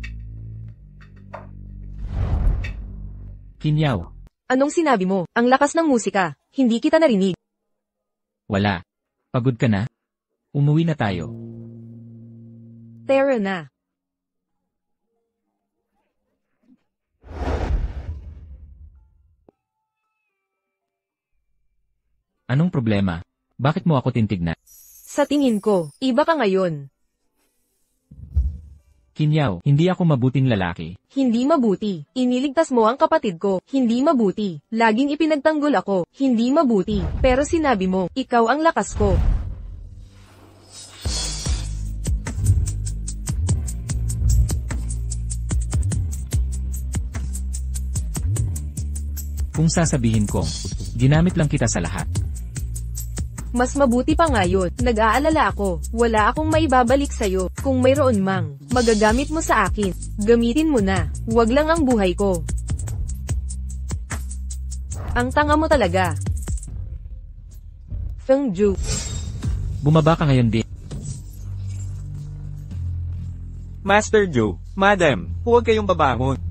Kinyaw, Anong sinabi mo? Ang lakas ng musika. Hindi kita narinig. wala. Pagod ka na? Umuwi na tayo. Tara na. Anong problema? Bakit mo ako tintignan? Sa tingin ko, iba ka ngayon. Kinyaw, hindi ako mabuting lalaki. Hindi mabuti. Iniligtas mo ang kapatid ko. Hindi mabuti. Laging ipinagtanggol ako. Hindi mabuti. Pero sinabi mo, ikaw ang lakas ko. Kung sasabihin kong, ginamit lang kita sa lahat. Mas mabuti pa ngayon, nag-aalala ako, wala akong maibabalik sa'yo, kung mayroon mang, magagamit mo sa akin, gamitin mo na, wag lang ang buhay ko. Ang tanga mo talaga. Feng Ju. Bumaba ka ngayon din. Master Ju, Madam, huwag kayong babangon.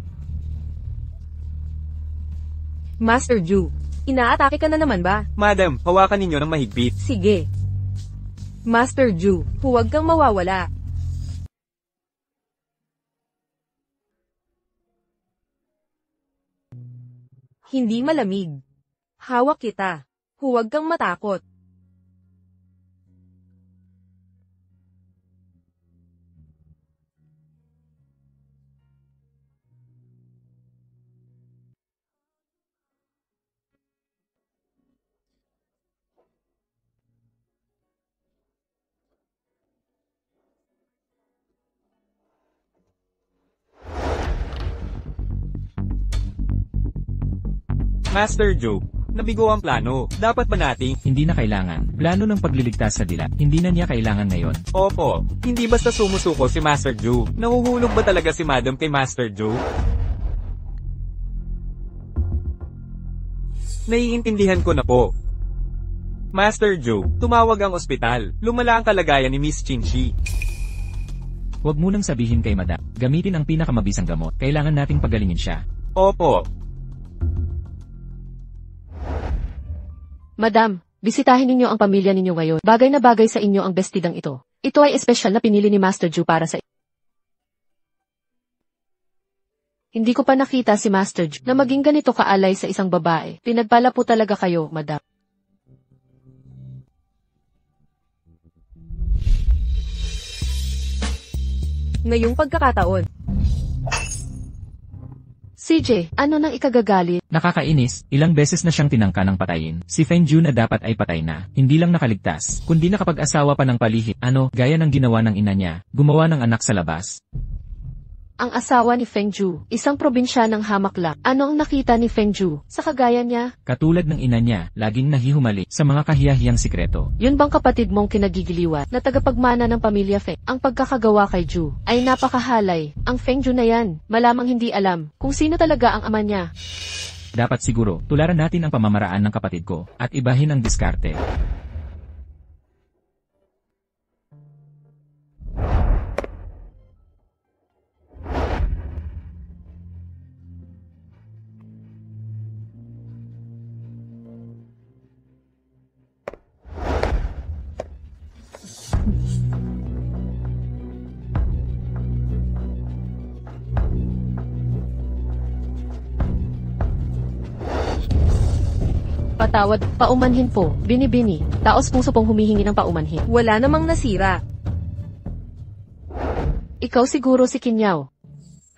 Master Ju. Inaatake ka na naman ba? Madam, hawakan ninyo ng mahigpit. Sige. Master Ju, huwag kang mawawala. Hindi malamig. Hawak kita. Huwag kang matakot. Master Ju, nabigo ang plano. Dapat ba nating? Hindi na kailangan. Plano ng pagliligtas sa dila, hindi na niya kailangan ngayon. Opo, hindi basta sumusuko si Master Ju. Nahuhulog ba talaga si Madam kay Master Ju? Naiintindihan ko na po. Master Ju, tumawag ang ospital. Lumala ang kalagayan ni Miss Chinshi. Huwag mo nang sabihin kay Madam. Gamitin ang pinakamabisang gamot. Kailangan nating pagalingin siya. Opo. Madam, bisitahin ninyo ang pamilya ninyo ngayon. Bagay na bagay sa inyo ang bestidang ito. Ito ay espesyal na pinili ni Master Ju para sa Hindi ko pa nakita si Master Ju na maging ganito kaalay sa isang babae. Pinagpala po talaga kayo, Madam. Ngayong pagkakataon. CJ, ano nang ikagagalit? Nakakainis, ilang beses na siyang tinangka ng patayin. Si Feng Ju na dapat ay patay na. Hindi lang nakaligtas, kundi nakapag-asawa pa ng palihim. Gaya ng ginawa ng ina niya, gumawa ng anak sa labas. Ang asawa ni Feng Ju, isang probinsya ng hamaklak. Ano ang nakita ni Feng Ju sa kagaya niya? Katulad ng ina niya, laging nahihumali sa mga kahiyahiyang sikreto. Yun bang kapatid mong kinagigiliwan na tagapagmana ng pamilya Feng? Ang pagkakagawa kay Ju ay napakahalay. Ang Feng Ju na yan, malamang hindi alam kung sino talaga ang ama niya. Dapat siguro, tularan natin ang pamamaraan ng kapatid ko, at ibahin ang diskarte. Patawad, paumanhin po, binibini, taos puso pong humihingi ng paumanhin. Wala namang nasira. Ikaw siguro si Kinyaw.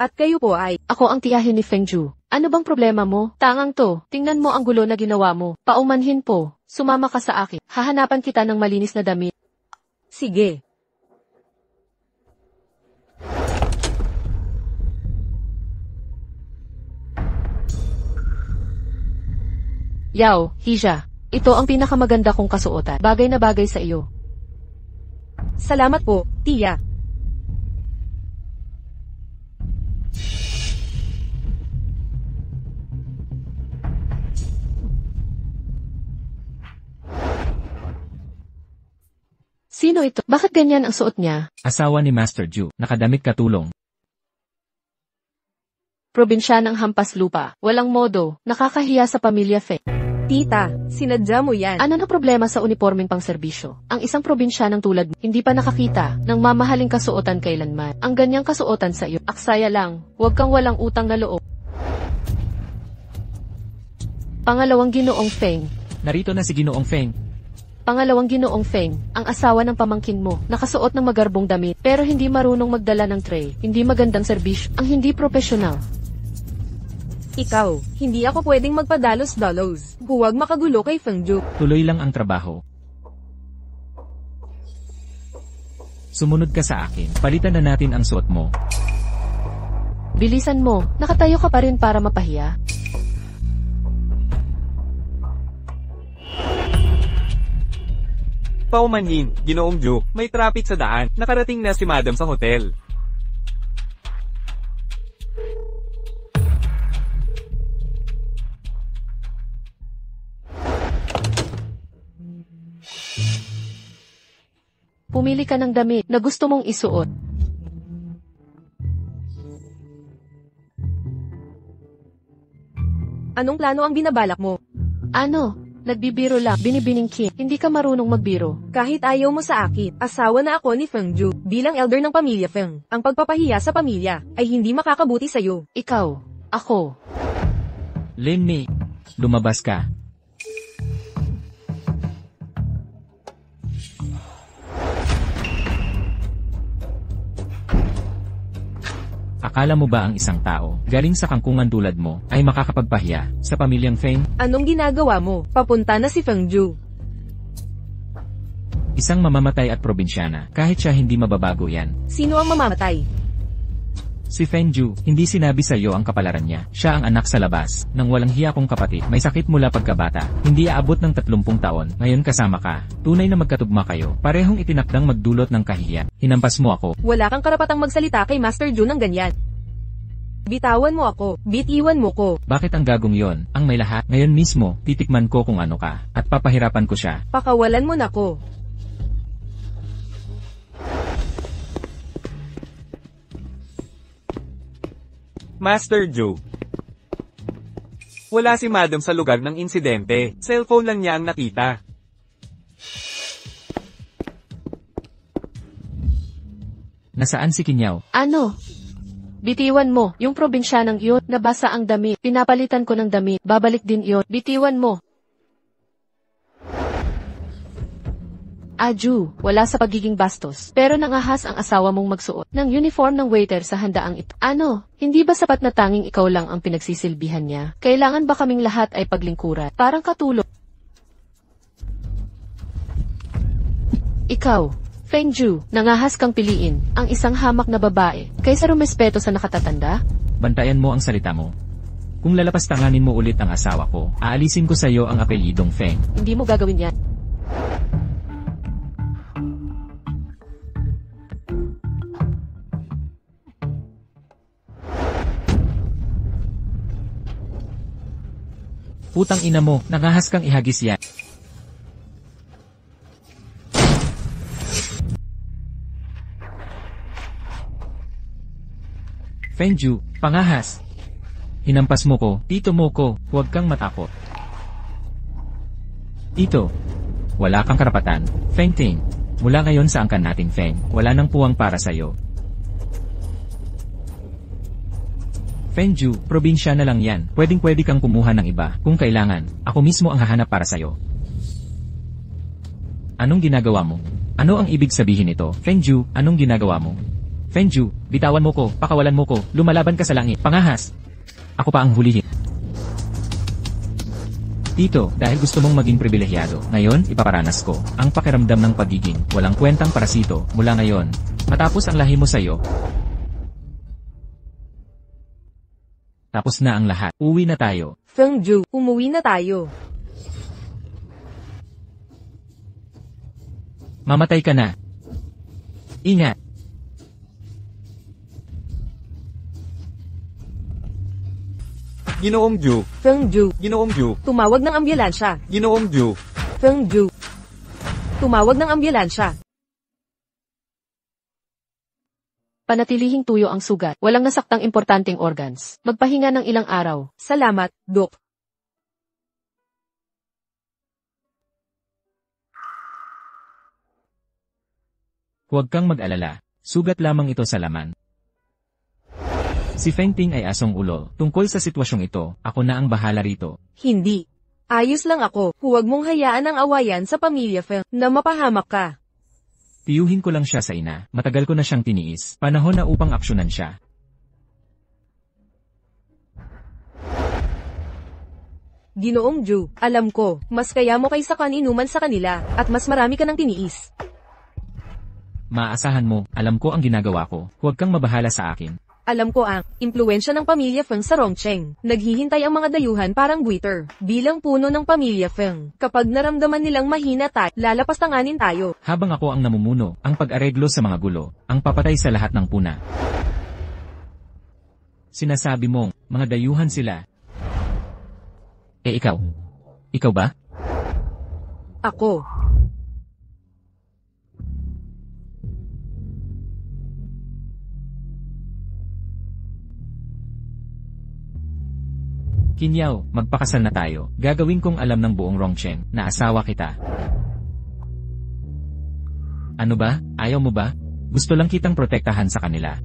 At kayo po ay, Ako ang tiyahin ni Feng Ju. Ano bang problema mo? Tangang to, tingnan mo ang gulo na ginawa mo. Paumanhin po, sumama ka sa akin. Hahanapan kita ng malinis na damit. sige. Yao, Hija, ito ang pinakamaganda kong kasuotan. Bagay na bagay sa iyo. Salamat po, tiya. Sino ito? Bakit ganyan ang suot niya? Asawa ni Master Ju, nakadamit katulong. Probinsya ng hampas lupa. Walang modo, nakakahiya sa pamilya Feng. Tita, sinadya mo yan. Ano na problema sa uniformeng pangserbisyo? Ang isang probinsya ng tulad mo, hindi pa nakakita ng mamahaling kasuotan kailanman. Ang ganyang kasuotan sa iyo, aksaya lang, huwag kang walang utang na loob. Pangalawang Ginoong Feng. Narito na si Ginoong Feng. Pangalawang Ginoong Feng, ang asawa ng pamangkin mo, nakasuot ng magarbong damit, pero hindi marunong magdala ng tray, hindi magandang serbisyo, ang hindi profesional. Ikaw, hindi ako pwedeng magpadalos-dalos. Huwag makagulo kay Feng Ju. Tuloy lang ang trabaho. Sumunod ka sa akin. Palitan na natin ang suot mo. Bilisan mo, nakatayo ka pa rin para mapahiya. Paumanhin, Ginoong Ju, may traffic sa daan. Nakarating na si Madam sa hotel. Pumili ka ng damit na gusto mong isuot. Anong plano ang binabalak mo? Ano? Nagbibiro lang, binibiningkin. Hindi ka marunong magbiro. Kahit ayaw mo sa akin, asawa na ako ni Feng Ju. Bilang elder ng pamilya Feng, ang pagpapahiya sa pamilya ay hindi makakabuti sa'yo. Ikaw, ako. Lin Mi, lumabas ka. Akala mo ba ang isang tao, galing sa kangkungan tulad mo, ay makakapagpahiya sa pamilyang Feng? Anong ginagawa mo? Papunta na si Feng Ju. Isang mamamatay at probinsyana, kahit siya hindi mababago yan. Sino ang mamamatay? Si Feng Ju, hindi sinabi sa iyo ang kapalaran niya. Siya ang anak sa labas, ng walang hiya kong kapatid. May sakit mula pagkabata. Hindi aabot ng 30 taon. Ngayon kasama ka. Tunay na magkatugma kayo. Parehong itinakdang magdulot ng kahihiyan. Hinampas mo ako. Wala kang karapatang magsalita kay Master Ju ng ganyan. Bitawan mo ako. Bitiwan mo ko. Bakit ang gagong yon? Ang may lahat. Ngayon mismo, titikman ko kung ano ka. At papahirapan ko siya. Pakawalan mo na ko. Master Ju. Wala si Madam sa lugar ng insidente. Cellphone lang niya ang nakita. Nasaan si Kinyaw? Ano? Bitiwan mo, yung probinsyanang yun, nabasa ang damit. Pinapalitan ko ng damit, babalik din yun. Bitiwan mo. Ju, wala sa pagiging bastos. Pero nangahas ang asawa mong magsuot ng uniform ng waiter sa handaang ito. Ano? Hindi ba sapat na tanging ikaw lang ang pinagsisilbihan niya? Kailangan ba kaming lahat ay paglingkuran? Parang katulong. Ikaw, Feng Ju, nangahas kang piliin ang isang hamak na babae kaysa rumespeto sa nakatatanda? Bantayan mo ang salita mo. Kung lalapastanganin mo ulit ang asawa ko, aalisin ko sa iyo ang apelyidong Feng. Hindi mo gagawin yan. Putang ina mo, nangahas kang ihagis yan. Feng Ju, pangahas. Hinampas mo ko, tito mo ko, huwag kang matakot. Tito, wala kang karapatan. Feng Ting, mula ngayon sa angkan nating Feng, wala nang puwang para sa'yo. Feng Ju, probinsya na lang yan. Pwedeng-pwede kang kumuha ng iba. Kung kailangan, ako mismo ang hahanap para sa'yo. Anong ginagawa mo? Ano ang ibig sabihin nito? Feng Ju, anong ginagawa mo? Feng Ju, bitawan mo ko, pakawalan mo ko, lumalaban ka sa langit. Pangahas! Ako pa ang hulihin. Tito, dahil gusto mong maging pribilehyado, ngayon, ipaparanas ko ang pakiramdam ng pagiging walang kwentang parasito mula ngayon. Matapos ang lahi mo sa'yo, tapos na ang lahat. Uwi na tayo. Feng Ju, umuwi na tayo. Mamatay ka na. Ingat. Ginoong Ju, Feng Ju, Ginoong Ju, tumawag ng ambulansya. Ginoong Ju. Feng Ju, tumawag ng ambulansya. Panatilihing tuyo ang sugat. Walang nasaktang importanteng organs. Magpahinga ng ilang araw. Salamat, Dok. Huwag kang mag-alala. Sugat lamang ito sa laman. Si Feng Ting ay asong ulo. Tungkol sa sitwasyong ito, ako na ang bahala rito. Hindi. Ayos lang ako. Huwag mong hayaan ang awayan sa pamilya Feng na mapahamak ka. Tiyuhin ko lang siya sa ina. Matagal ko na siyang tiniis. Panahon na upang aksyonan siya. Ginoong Ju, alam ko, mas kaya mo kaysa kaninuman sa kanila, at mas marami ka ng tiniis. Maaasahan mo, alam ko ang ginagawa ko. Huwag kang mabahala sa akin. Alam ko ang impluwensya ng pamilya Feng sa Rongcheng. Naghihintay ang mga dayuhan parang buiter. Bilang puno ng pamilya Feng, kapag naramdaman nilang mahina tayo, lalapastanganin tayo. Habang ako ang namumuno, ang pag-areglo sa mga gulo, ang papatay sa lahat ng puna. Sinasabi mong, mga dayuhan sila. Ikaw? Ikaw ba? Ako. Kinyaw, magpakasal na tayo. Gagawin kong alam ng buong Rongcheng na asawa kita. Ano ba? Ayaw mo ba? Gusto lang kitang protektahan sa kanila.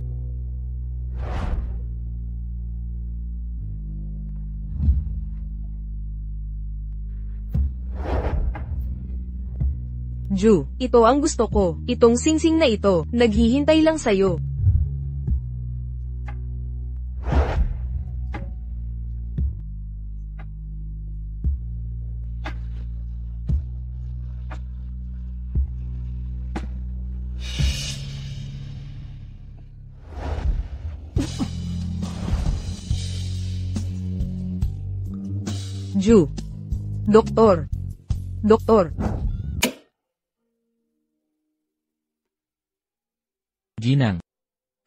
Ju, ito ang gusto ko. Itong singsing na ito, naghihintay lang sa'yo. Ju. Doktor. Doktor. Ginang.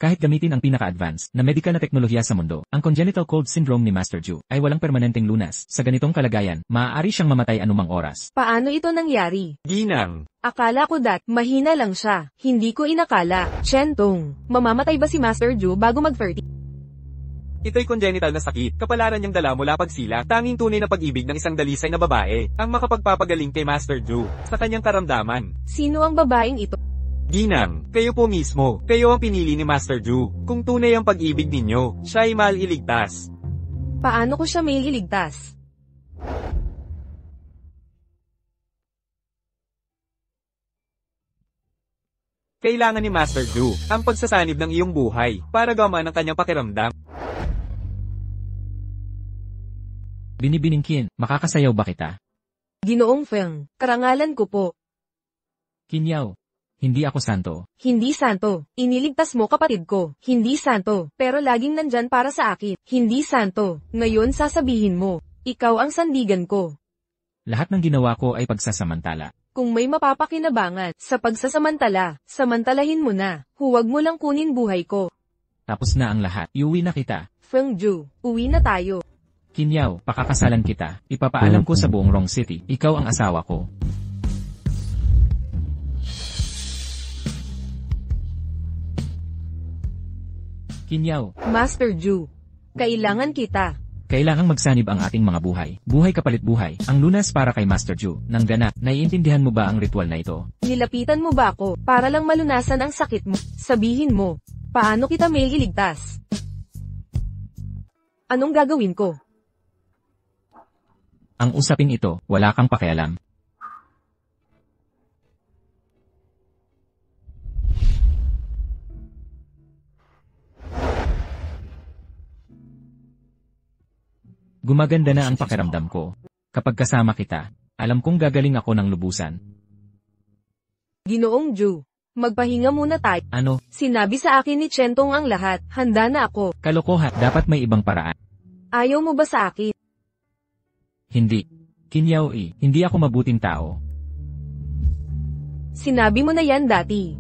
Kahit gamitin ang pinaka-advanced na medikal na teknolohiya sa mundo, ang congenital cold syndrome ni Master Ju ay walang permanenteng lunas. Sa ganitong kalagayan, maaari siyang mamatay anumang oras. Paano ito nangyari? Ginang. Akala ko mahina lang siya. Hindi ko inakala. Chentong, mamamatay ba si Master Ju bago mag-30? Ito'y congenital na sakit, kapalaran niyang dala mula pagsila, tanging tunay na pag-ibig ng isang dalisay na babae, ang makapagpapagaling kay Master Ju, sa kanyang karamdaman. Sino ang babaeng ito? Ginang, kayo po mismo, kayo ang pinili ni Master Ju. Kung tunay ang pag-ibig ninyo, siya ay mailigtas. Paano ko siya may iligtas? Kailangan ni Master Ju ang pagsasanib ng iyong buhay para gamaan ang kanyang pakiramdam. Binibiningkin, makakasayaw ba kita? Ginoong Feng, karangalan ko po. Kinyaw, hindi ako santo. Hindi santo. Iniligtas mo kapatid ko. Hindi santo. Pero laging nandyan para sa akin. Hindi santo. Ngayon sasabihin mo, ikaw ang sandigan ko. Lahat ng ginawa ko ay pagsasamantala. Kung may mapapakinabangan sa pagsasamantala, samantalahin mo na. Huwag mo lang kunin buhay ko. Tapos na ang lahat. Iuwi na kita. Feng Ju, uwi na tayo. Kinyaw, pakakasalan kita. Ipapaalam ko sa buong Rong City. Ikaw ang asawa ko. Kinyaw, Master Ju, kailangan kita. kailangang magsanib ang ating mga buhay. Buhay kapalit buhay. Ang lunas para kay Master Ju. Nang ganap, naiintindihan mo ba ang ritual na ito? Nilapitan mo ba ako para lang malunasan ang sakit mo? Sabihin mo, paano kita may iligtas? Anong gagawin ko? Ang usaping ito, wala kang pakialam. Gumaganda na ang pakiramdam ko. Kapag kasama kita, alam kong gagaling ako ng lubusan. Ginoong Ju, magpahinga muna tayo. Ano? Sinabi sa akin ni Chentong ang lahat, handa na ako. Kalokohan, dapat may ibang paraan. Ayaw mo ba sa akin? Hindi. Kinyaw hindi ako mabuting tao. Sinabi mo na yan dati.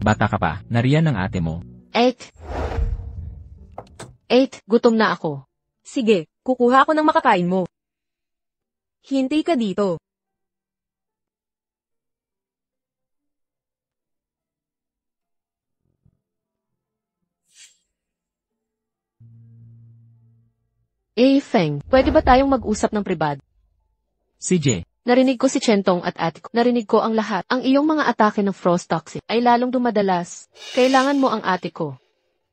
Bata ka pa, nariyan ang ate mo. 8. Gutom na ako. Sige, kukuha ako ng makakain mo. Hintay ka dito. Feng, pwede ba tayong mag-usap ng pribado? CJ, Narinig ko si Chentong at ate ko. Narinig ko ang lahat. Ang iyong mga atake ng frost toxic ay lalong dumadalas. Kailangan mo ang ate ko.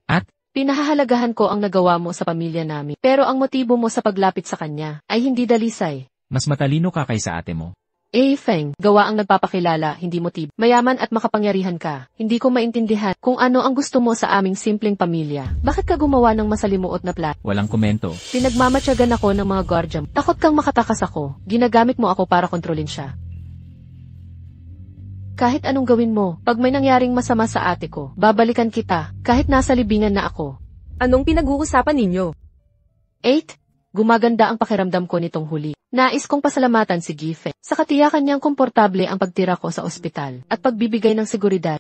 At? Pinahahalagahan ko ang nagawa mo sa pamilya namin. Pero ang motibo mo sa paglapit sa kanya ay hindi dalisay. mas matalino ka kaysa ate mo. Feng, gawa ang nagpapakilala, hindi motibo. Mayaman at makapangyarihan ka. Hindi ko maintindihan kung ano ang gusto mo sa aming simpleng pamilya. Bakit ka gumawa ng masalimuot na plan? Walang komento. Pinagmamatyagan ako ng mga guardian. Takot kang makatakas ako. Ginagamit mo ako para kontrolin siya. Kahit anong gawin mo, pag may nangyaring masama sa ate ko, babalikan kita, kahit nasa libingan na ako. Anong pinag-uusapan ninyo? 8. Gumaganda ang pakiramdam ko nitong huli. Nais kong pasalamatan si Gife sa katiyakan niyang komportable ang pagtira ko sa ospital at pagbibigay ng seguridad.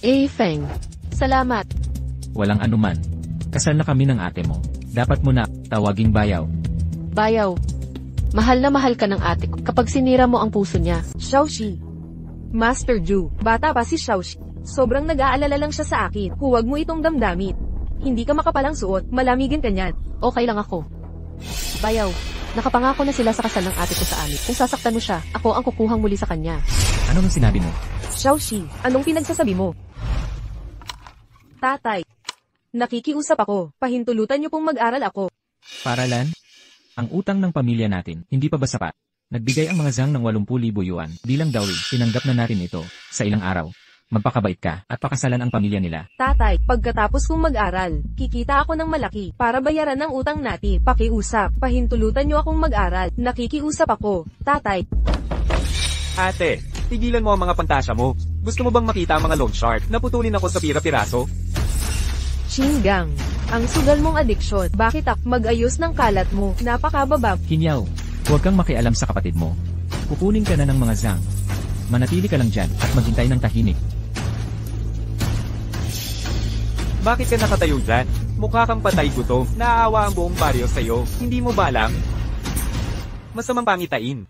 Feng, salamat. Walang anuman. Kasal na kami ng ate mo. Dapat mo na tawaging bayaw. Bayaw. Mahal na mahal ka ng ate ko kapag sinira mo ang puso niya. Xiaoxi. Master Ju, bata pa si Xiaoxi. Sobrang nag-aalala lang siya sa akin. Huwag mo itong damdamit. Hindi ka makapalang suot, malamigin ka niyan. Okay lang ako. Bayaw, nakapangako na sila sa kasal ng ate ko sa amin. Kung sasaktan mo siya, ako ang kukuhang muli sa kanya. Ano nang sinabi mo? Xiaoxi, anong pinagsasabi mo? Tatay. Nakikiusap ako, pahintulutan niyo pong mag-aral ako. Paralan? Ang utang ng pamilya natin, hindi pa ba sapat? Nagbigay ang mga zang ng 80,000 yuan bilang dowry. Tinanggap na natin ito sa ilang araw. Magpakabait ka at pakasalan ang pamilya nila. Tatay, pagkatapos kong mag-aral, kikita ako ng malaki para bayaran ang utang natin. Pakiusap, pahintulutan niyo akong mag-aral. Nakikiusap ako, tatay. Ate, tigilan mo ang mga pantasya mo. Gusto mo bang makita ang mga loan shark na putulin ako sa pira-piraso? Chingang, ang sugal mong adiksyon. Bakit mag-ayos ng kalat mo? Napakababa. Kinyaw, huwag kang makialam sa kapatid mo. Kukunin ka na ng mga zang. Manatili ka lang dyan at maghintay ng tahimik. Bakit ka nakatayo dyan? Mukha kang patay gutom. Naaawa ang buong baryo sa'yo. Hindi mo ba alam? Masamang pangitain.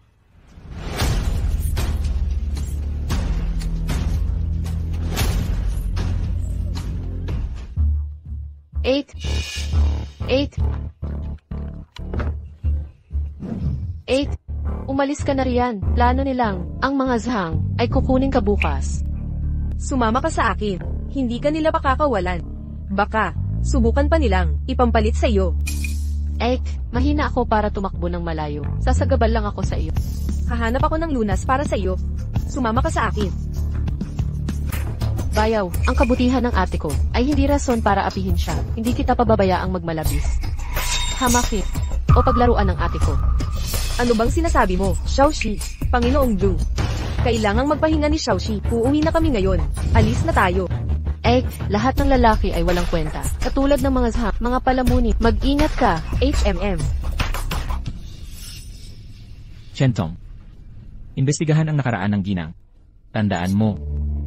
Eight. Umalis ka na riyan. Plano nilang, ang mga zhang, ay kukunin ka bukas. Sumama ka sa akin. Hindi ka nila pakakawalan. Baka, subukan pa nilang, ipampalit sa iyo. Mahina ako para tumakbo ng malayo. Sasagabal lang ako sa iyo. Hahanap ako ng lunas para sa iyo. Sumama ka sa akin. Bayaw, ang kabutihan ng ate ko ay hindi rason para apihin siya. Hindi kita pababayaang magmalabis. Hamakin o paglaruan ng ate ko. Ano bang sinasabi mo, Xiaoxi? Panginoong Zhu. Kailangang magpahinga ni Xiaoxi. Uuwi na kami ngayon. Alis na tayo. Lahat ng lalaki ay walang kwenta. Katulad ng mga palamuni. Mag-ingat ka, HMM. Chentong. Imbestigahan ang nakaraan ng ginang. Tandaan mo,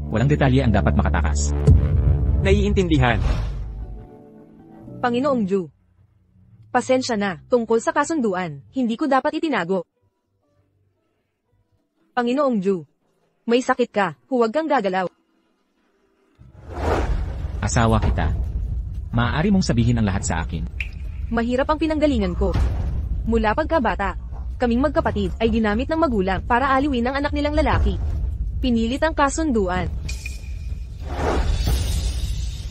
walang detalye ang dapat makatakas. Naiintindihan. Panginoong Zhu. Pasensya na, tungkol sa kasunduan, hindi ko dapat itinago. Panginoong Zhu. May sakit ka, huwag kang gagalaw. Asawa kita. Maaari mong sabihin ang lahat sa akin. Mahirap ang pinanggalingan ko. Mula pagkabata, kaming magkapatid ay ginamit ng magulang para aliwin ang anak nilang lalaki. Pinilit ang kasunduan.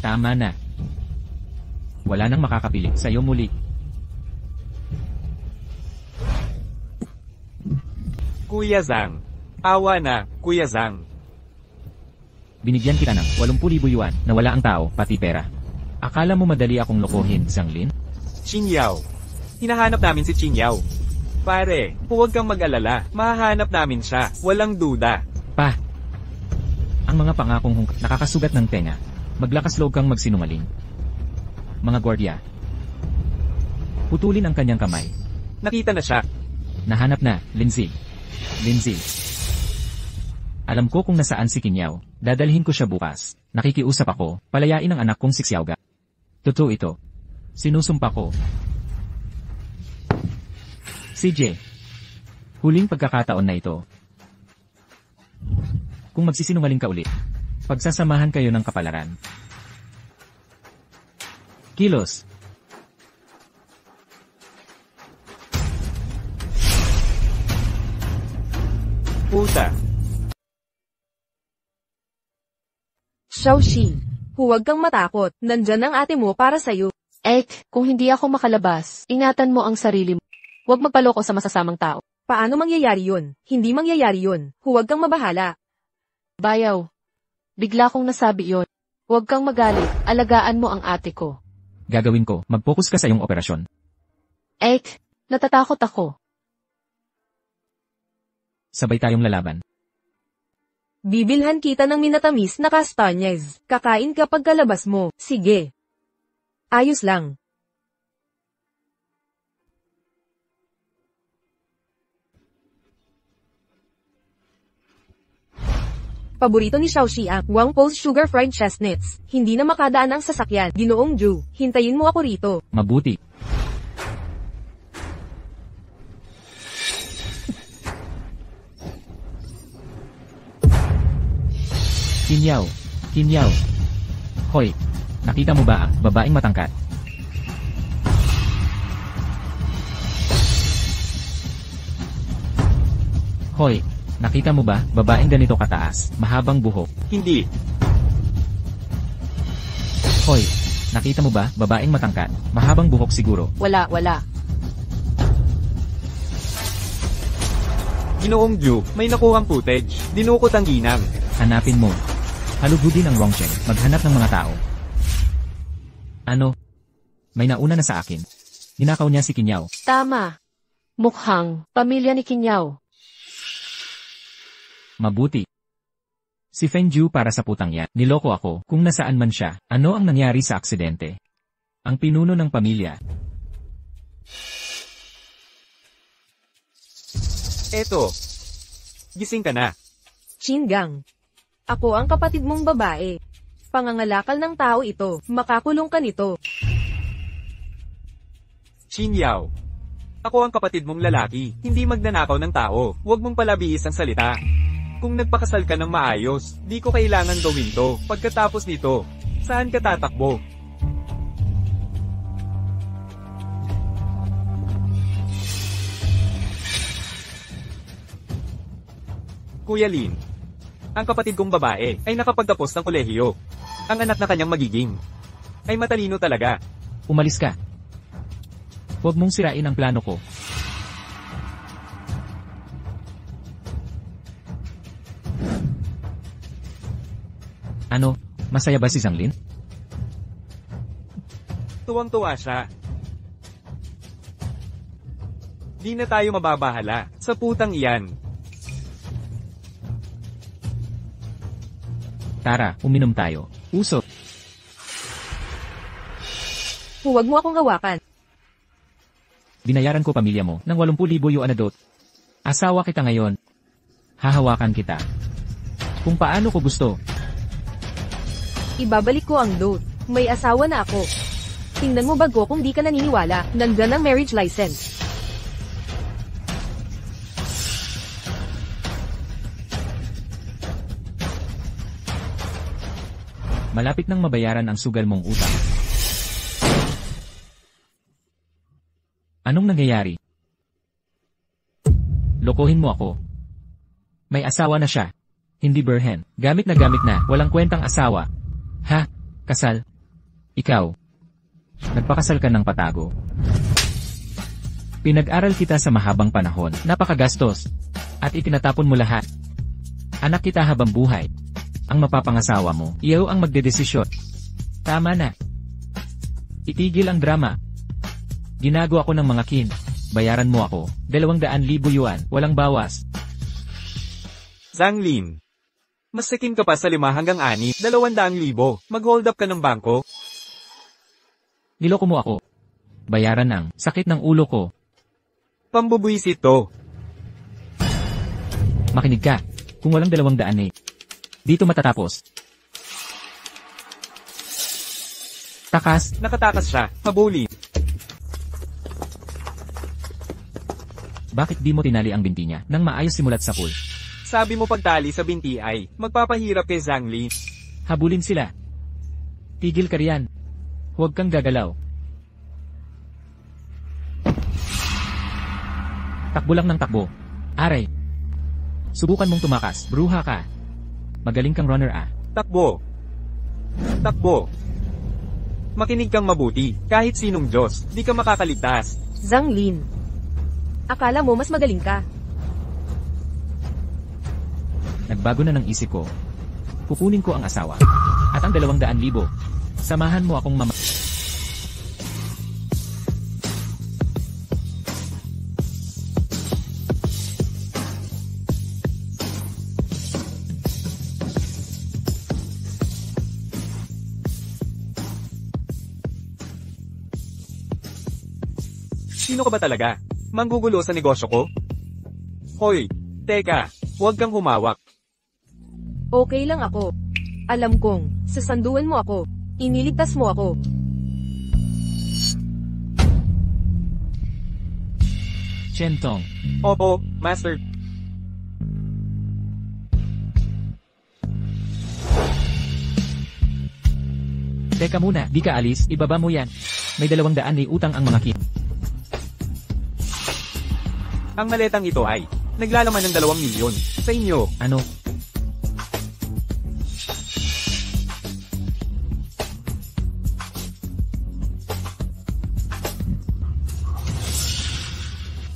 Tama na. Wala nang makakapili sa'yo muli. Kuya Zhang. Awa na, Kuya Zhang. Binigyan kita ng 80,000 yuan na wala ang tao, pati pera. Akala mo madali akong lokohin, Zhanglin? Qin Yao. Hinahanap namin si Qin Yao. Pare, huwag kang mag-alala. Mahahanap namin siya. Walang duda. Pa! Ang mga pangakong nakakasugat ng tenga. Maglakas loob kang magsinungaling. Mga gwardiya. Putulin ang kanyang kamay. Nakita na siya. Nahanap na, Lindsay. Lindsay. Alam ko kung nasaan si Kinyaw. Dadalhin ko siya bukas. Nakikiusap ako, palayain ang anak kong si Xiaoga. Totoo ito. Sinusumpa ko. CJ. Huling pagkakataon na ito. Kung magsisinungaling ka ulit, pagsasamahan kayo ng kapalaran. Kilos. Puta. Xiaoxi, huwag kang matakot. Nandyan ang ate mo para sa'yo. Kung hindi ako makalabas, ingatan mo ang sarili mo. Huwag magpaloko sa masasamang tao. Paano mangyayari yun? Hindi mangyayari yun. Huwag kang mabahala. Bayaw. Bigla kong nasabi yon. Huwag kang magalit. Alagaan mo ang ate ko. Gagawin ko, mag-focus ka sa iyong operasyon. Natatakot ako. Sabay tayong lalaban. Bibilhan kita ng minatamis na kastanyes. Kakain kapag kalabas mo. Sige. Ayos lang. Paborito ni Xiaoxi ang Wangpo's Sugar Fried Chestnuts. Hindi na makadaan ang sasakyan. Ginoong Zhu, hintayin mo ako rito. Mabuti. Kinyaw. Kinyaw. Hoy, nakita mo ba ang babaeng matangkad? Hoy, nakita mo ba babaeng ganito kataas, mahabang buhok? Hindi. Hoy, nakita mo ba babaeng matangkad, mahabang buhok siguro? Wala. Ginoong Zhu, may nakuhang footage. Dinukot ang ginang. Hanapin mo. Halugudin ang Rongcheng, maghanap ng mga tao. Ano? May nauna na sa akin. Ninakaw niya si Kinyaw. Tama. Mukhang pamilya ni Kinyaw. Mabuti. Si Fengju para sa putang yan. Niloko ako kung nasaan man siya. Ano ang nangyari sa aksidente? Ang pinuno ng pamilya. Eto. Gising ka na. Qingang. Ako ang kapatid mong babae. Pangangalakal ng tao ito. Makakulong ka nito. Qin Yao. Ako ang kapatid mong lalaki. Hindi magnanakaw ng tao. Huwag mong palabihis ang salita. Kung nagpakasal ka ng maayos, di ko kailangan gawin to. Pagkatapos nito, saan ka tatakbo? Kuya Lin. Ang kapatid kong babae ay nakapagtapos ng kolehiyo. Ang anak na kanyang magiging ay matalino talaga. Umalis ka. Huwag mong sirain ang plano ko. Ano, Masaya ba si Zanglin? Tuwang-tuwa siya. Di na tayo mababahala sa putang iyan. Tara, uminom tayo. Usok. Huwag mo akong hawakan. Binayaran ko pamilya mo ng 80,000 yuan na dot. Asawa kita ngayon. Hahawakan kita. Kung paano ko gusto. Ibabalik ko ang dote. May asawa na ako. Tingnan mo bago kung di ka naniniwala. Nandyan ang marriage license. Malapit nang mabayaran ang sugal mong utang. Anong nangyayari? Lokohin mo ako. May asawa na siya. Hindi birhen. Gamit na, walang kwentang asawa. Ha? Kasal? Ikaw? Nagpakasal ka ng patago. Pinag-aral kita sa mahabang panahon. Napakagastos. At itinatapon mo lahat. Anak kita habang buhay. Ang mapapangasawa mo, iyaw ang magdedesisyon. Tama na. Itigil ang drama. Ginago ako ng mga kin. Bayaran mo ako, 200,000 yuan, walang bawas. Zanglin. Mas sakin ka pa sa 5 hanggang 6, 200,000. Mag-hold up ka ng bangko. Niloko mo ako. Bayaran ang sakit ng ulo ko. Pambubuisit to. Makinig ka. Kung walang 200 dito matatapos. Takas. Nakatakas siya. Habulin. Bakit di mo tinali ang binti niya nang maayos simulat sa pool? Sabi mo pagtali sa binti ay magpapahirap kay Zanglin. Habulin sila. Tigil ka riyan. Huwag kang gagalaw. Takbo lang ng takbo. Aray. Subukan mong tumakas. Bruha ka. Magaling kang runner Takbo. Takbo. Makinig kang mabuti. Kahit sinong Diyos, di ka makakaligtas. Zanglin. Akala mo mas magaling ka. Nagbago na ng isip ko. Kukunin ko ang asawa. At ang 200,000. Samahan mo akong Sino ka ba talaga? Manggugulo sa negosyo ko? Hoy, teka, huwag kang humawak. Okay lang ako. Alam kong, sasanduan mo ako. Iniligtas mo ako. Chentong. Opo, Master. Teka muna, di ka alis, ibaba mo yan. May 200 utang ang mga kin. Ang maletang ito ay naglalaman ng 2 milyon. Sa inyo. Ano?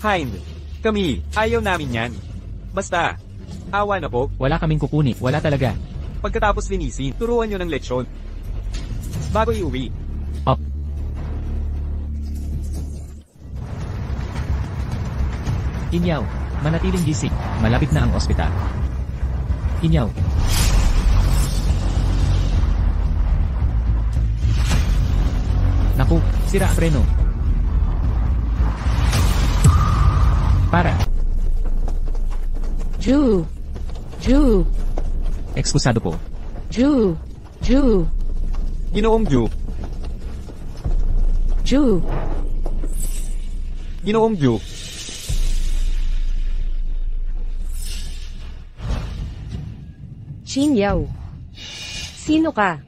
Hind. Kami, ayaw namin yan. Basta, awa na po. Wala kaming kukunin, wala talaga. Pagkatapos linisin, turuan nyo ng leksyon. Bago iuwi. Up. Inyaw, manatiling gising. Malapit na ang ospital. Inyaw. Naku, sira ang preno. Para. Ju. Ju. Ekskusado po. Ju. Ju. Ginoong Ju. Ju. Ginoong Ju. Xin Yao. Sino ka?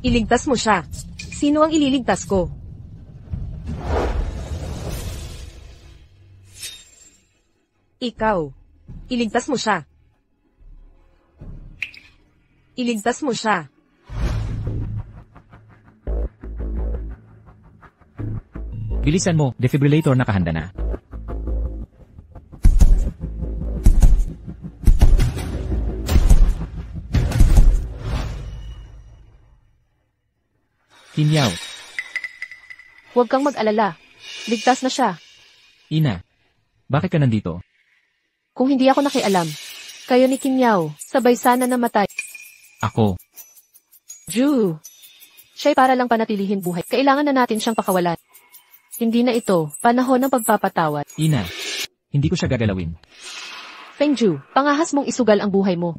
Iligtas mo siya. Sino ang ililigtas ko? Ikaw. Iligtas mo siya. Iligtas mo siya. Bilisan mo, defibrillator nakahanda na. Kinyaw, Huwag kang mag-alala. Ligtas na siya. Ina. Bakit ka nandito? Kung hindi ako nakialam, kayo ni Kinyaw, sabay sana namatay. Ako. Ju. Siya'y para lang panatilihin buhay. Kailangan na natin siyang pakawalan. Hindi na ito, panahon ng pagpapatawad. Ina. Hindi ko siya gagalawin. Fengju, pangahas mong isugal ang buhay mo.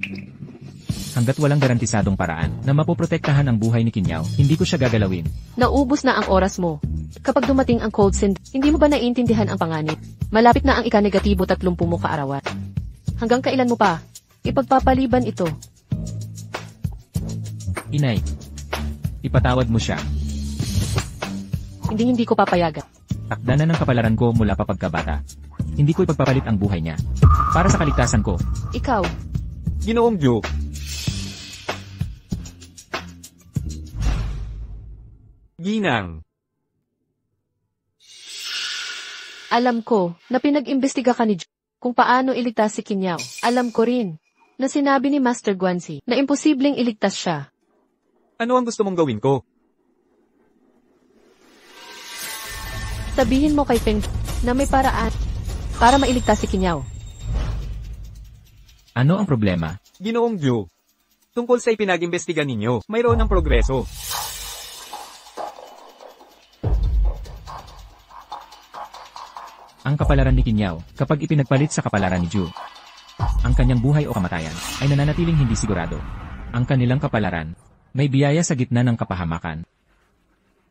Hanggat walang garantisadong paraan na mapoprotektahan ang buhay ni Kinyaw, hindi ko siya gagalawin. Naubos na ang oras mo. Kapag dumating ang cold sind, hindi mo ba naiintindihan ang panganib? Malapit na ang ika-negatibo 30 mo kaarawan. Hanggang kailan mo pa? Ipagpapaliban ito. Inay. Ipatawad mo siya. Hindi ko papayagan. Takda na ng kapalaran ko mula pa pagkabata. Hindi ko ipagpapalit ang buhay niya. Para sa kaligtasan ko. Ikaw, Ginoong Ju. Ginang. alam ko na pinag-imbestiga ka ni Ju kung paano iligtas si Kinyaw. Alam ko rin na sinabi ni Master Guanxi na imposibleng iligtas siya. Ano ang gusto mong gawin ko? Sabihin mo kay Feng na may paraan para mailigtas si Kinyaw. Ano ang problema? Ginoong Ju. Tungkol sa ipinag-imbestiga ninyo, mayroon ng progreso. Ang kapalaran ni Kinyaw, kapag ipinagpalit sa kapalaran ni Ju, ang kanyang buhay o kamatayan ay nananatiling hindi sigurado. Ang kanilang kapalaran, may biyaya sa gitna ng kapahamakan.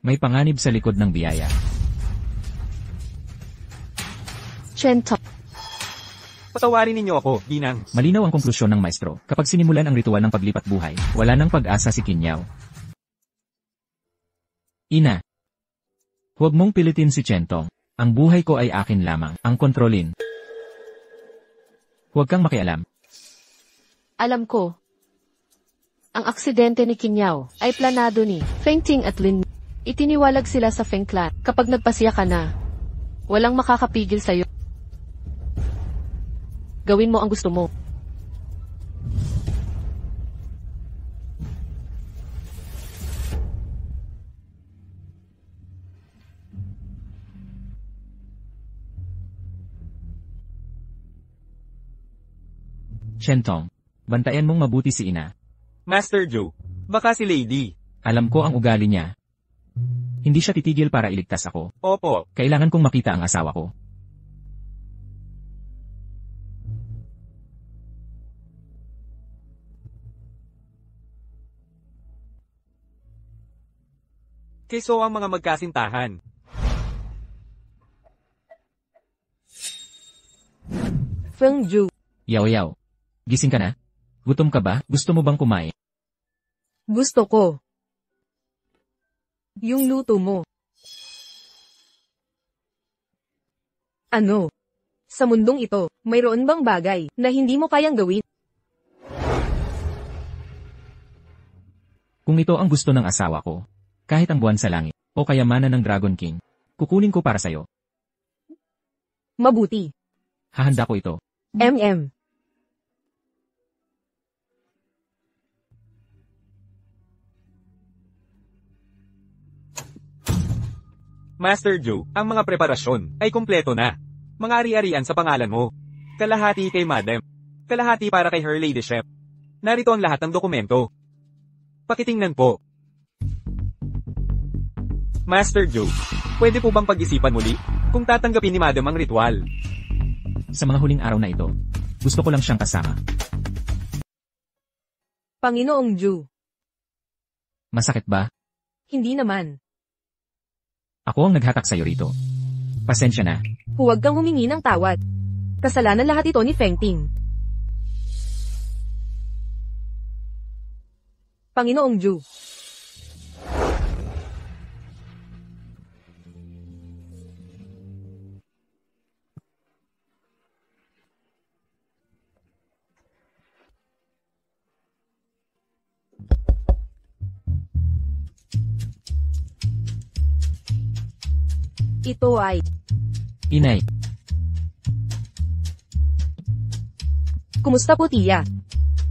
May panganib sa likod ng biyaya. Chento, Patawarin ninyo ako, Ginang. Malinaw ang konklusyon ng maestro. Kapag sinimulan ang ritual ng paglipat buhay, wala nang pag-asa si Kinyaw. Ina. Huwag mong pilitin si Chentong. Ang buhay ko ay akin lamang. Ang kontrolin. Huwag kang makialam. alam ko. Ang aksidente ni Kinyaw ay planado ni Feng Ting at Lin. Itiniwalag sila sa Feng Clan. Kapag nagpasiya ka na, walang makakapigil sa'yo. Gawin mo ang gusto mo. Chentong, bantayan mong mabuti si Ina. Master Ju. Baka si Lady. Alam ko ang ugali niya. Hindi siya titigil para iligtas ako. Opo. Kailangan kong makita ang asawa ko. Keso ang mga magkasintahan. Feng Ju. Yaw. Gising ka na? Gutom ka ba? Gusto mo bang kumain? Gusto ko. Yung luto mo. Ano? Sa mundong ito, mayroon bang bagay na hindi mo kayang gawin? Kung ito ang gusto ng asawa ko, kahit ang buwan sa langit, o kayamanan ng Dragon King, kukunin ko para sa'yo. Mabuti. Hahanda ko ito. MM. Master Ju, ang mga preparasyon ay kumpleto na. Mga ari-arian sa pangalan mo. Kalahati kay Madam. Kalahati para kay Her Ladyship. Narito ang lahat ng dokumento. Pakitingnan po. Master Ju, pwede po bang pag-isipan muli kung tatanggapin ni Madam ang ritual? Sa mga huling araw na ito, gusto ko lang siyang kasama. Panginoong Ju. Masakit ba? Hindi naman. Ako ang naghatak sa'yo rito. Pasensya na. Huwag kang humingi ng tawad. Kasalanan lahat ito ni Feng Ting. Panginoong Ju. Ito ay, Inay, kumusta po tiya?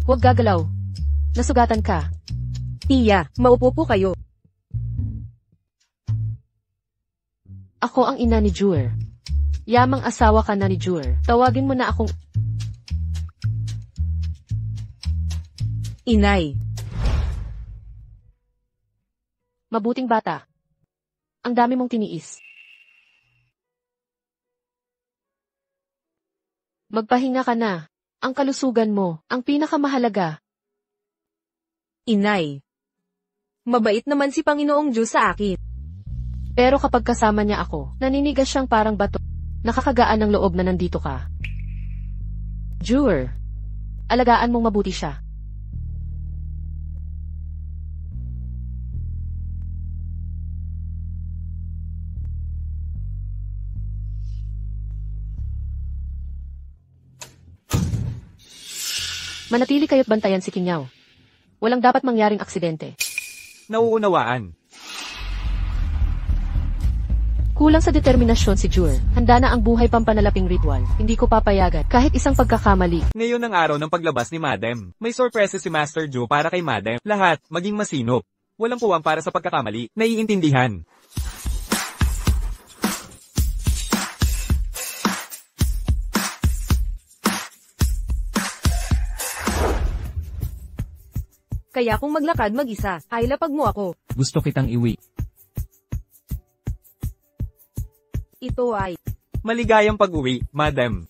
Huwag gagalaw. Nasugatan ka. Tiya, maupo po kayo. Ako ang ina ni Jur. Yamang asawa ka na ni Jur. Tawagin mo na akong Inay. mabuting bata. Ang dami mong tiniis. Magpahinga ka na. Ang kalusugan mo, ang pinakamahalaga. Inay. Mabait naman si Panginoong Diyos sa akin. Pero kapag kasama niya ako, naninigas siyang parang bato. Nakakagaan ng loob na nandito ka. Jur, alagaan mong mabuti siya. Manatili kayo't bantayan si Kinyaw. Walang dapat mangyaring aksidente. Nauunawaan. Kulang sa determinasyon si Jur. Handa na ang buhay pampanalaping ritual. Hindi ko papayagan kahit isang pagkakamali. Ngayon ang araw ng paglabas ni Madam. May sorpresa si Master Joe para kay Madam. Lahat, maging masinop. Walang puwang para sa pagkakamali. Naiintindihan. Kaya kung maglakad mag-isa, ay lapag mo ako. Gusto kitang iwi. Ito ay Maligayang pag-uwi, Madam.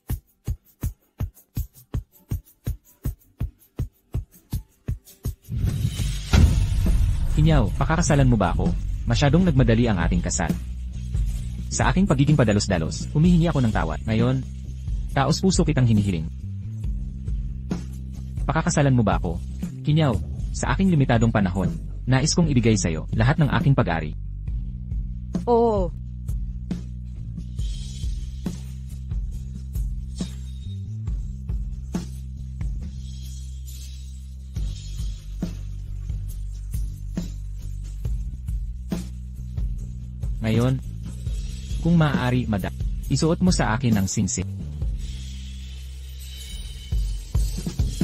Kinyaw, pakakasalan mo ba ako? Masyadong nagmadali ang ating kasal. Sa aking pagiging padalos-dalos, humihingi ako ng tawad. Ngayon, taos puso kitang hinihiling. Pakakasalan mo ba ako? Kinyaw, sa aking limitadong panahon, nais kong ibigay sa'yo lahat ng aking pag-ari. oo. Ngayon, kung maaari, madam, isuot mo sa akin ang singsing.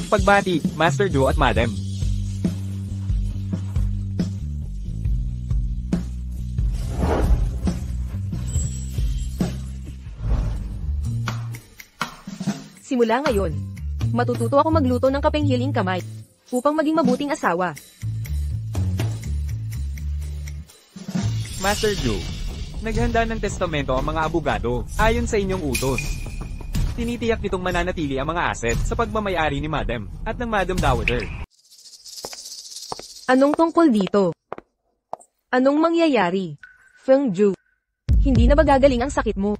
Pagbati, Master Joe at Madam. Simula ngayon, matututo ako magluto ng kapeng hiling kamay upang maging mabuting asawa. Master Joe, naghanda ng testamento ang mga abogado, ayon sa inyong utos. Tinitiyak nitong mananatili ang mga asset sa pagmamayari ni Madam at ng Madam Dowager. Anong tungkol dito? Anong mangyayari? Feng Ju, hindi na ba gagaling ang sakit mo?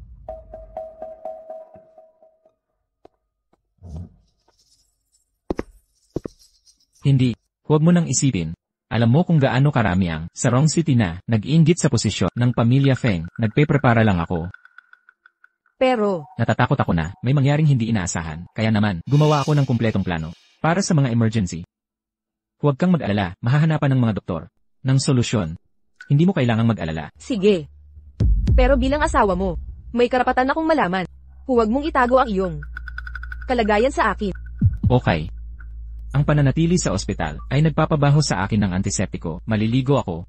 Hindi, huwag mo nang isipin. Alam mo kung gaano karami ang Sarong City na nag-iinggit sa posisyon ng pamilya Feng. Nagpe-prepara lang ako. Pero, Natatakot ako na may mangyaring hindi inaasahan. Kaya naman, gumawa ako ng kumpletong plano para sa mga emergency. Huwag kang mag-alala, mahahanapan ng mga doktor ng solusyon. Hindi mo kailangang mag-alala. sige. Pero bilang asawa mo, may karapatan akong malaman. Huwag mong itago ang iyong kalagayan sa akin. Okay. Ang pananatili sa ospital ay nagpapabaho sa akin ng antiseptiko. Maliligo ako.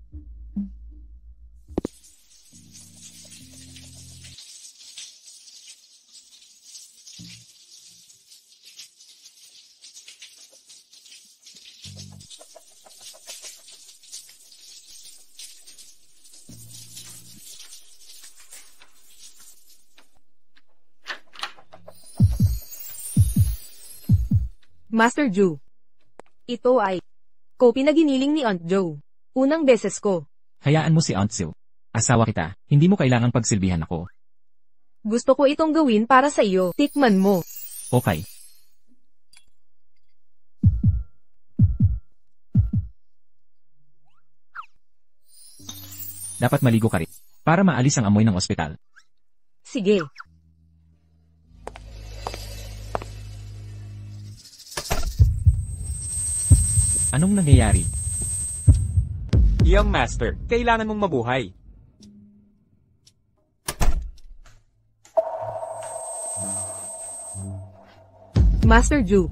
Master Ju, ito ay kopi na giniling ni Aunt Joe. Unang beses ko. Hayaan mo si Aunt Sue. Asawa kita, hindi mo kailangang pagsilbihan ako. Gusto ko itong gawin para sa iyo. Tikman mo. Okay. Dapat maligo ka rin para maalis ang amoy ng ospital. Sige. Anong nangyayari? Young Master, kailangan mong mabuhay. Master Ju,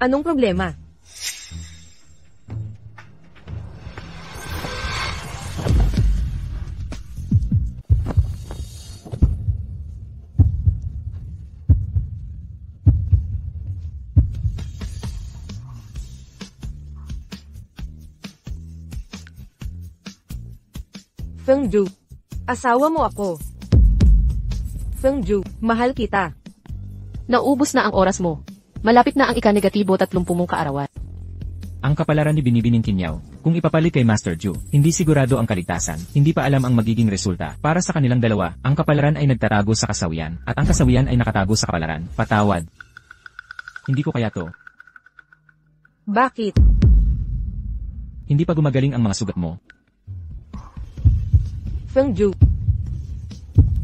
anong problema? Fengju. Asawa mo ako. Fengju, mahal kita. Naubos na ang oras mo. Malapit na ang ika-30 mong kaarawan. Ang kapalaran ni Binibining Kinyaw, kung ipapalit kay Master Ju, hindi sigurado ang kaligtasan, hindi pa alam ang magiging resulta. Para sa kanilang dalawa, ang kapalaran ay nagtatago sa kasawian, at ang kasawian ay nakatago sa kapalaran. Patawad. Hindi ko kaya to. Bakit? Hindi pa gumagaling ang mga sugat mo. Fengju.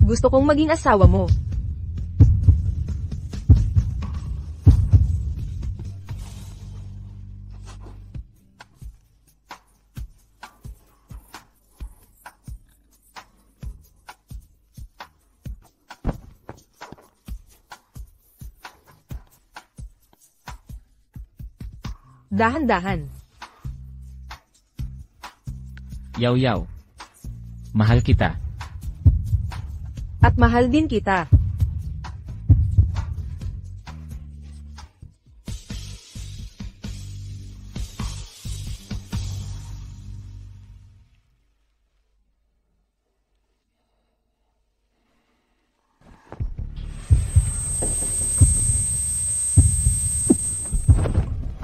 Gusto kong maging asawa mo. Dahan-dahan. Yaw-yaw. Mahal kita. At mahal din kita.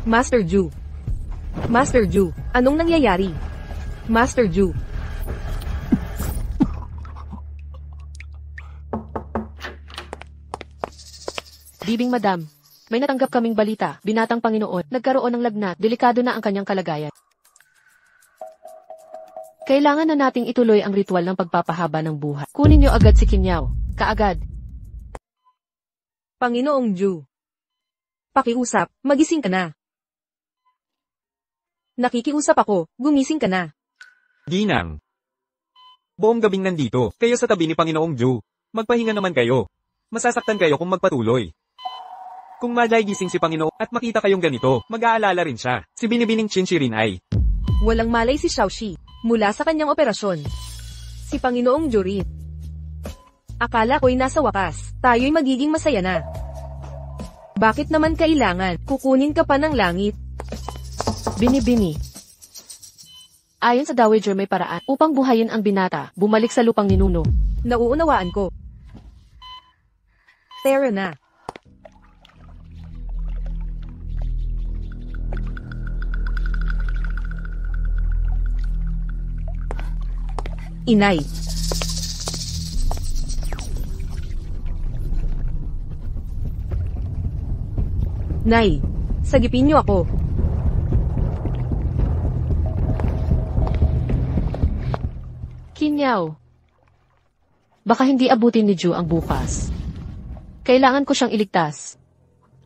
Master Ju. Master Ju, anong nangyayari? Master Ju. Bibing madam, may natanggap kaming balita, binatang Panginoon, nagkaroon ng lagnat, delikado na ang kanyang kalagayan. Kailangan na nating ituloy ang ritual ng pagpapahaba ng buhay. Kunin niyo agad si Kinyaw, kaagad. Panginoong Ju. Pakiusap, magising ka na. Nakikiusap ako, gumising ka na. Ginang. Buong gabing nandito, kayo sa tabi ni Panginoong Ju. Magpahinga naman kayo. Masasaktan kayo kung magpatuloy. Kung gising si Panginoon at makita kayong ganito, mag-aalala rin siya. Si Binibining Chinchi rin ay. Walang malay si Xiaoxi, mula sa kanyang operasyon. Si Panginoong Ju rin. Akala ko'y nasa wakas, tayo'y magiging masaya na. Bakit naman kailangan, kukunin ka pa ng langit? Bini-bini. Ayon sa Dowager may paraan upang buhayin ang binata, bumalik sa lupang ninuno. Nauunawaan ko. Tara na. Inay. Nay, sagipin niyo ako. Kinyaw. Baka hindi abutin ni Ju ang bukas. Kailangan ko siyang iligtas.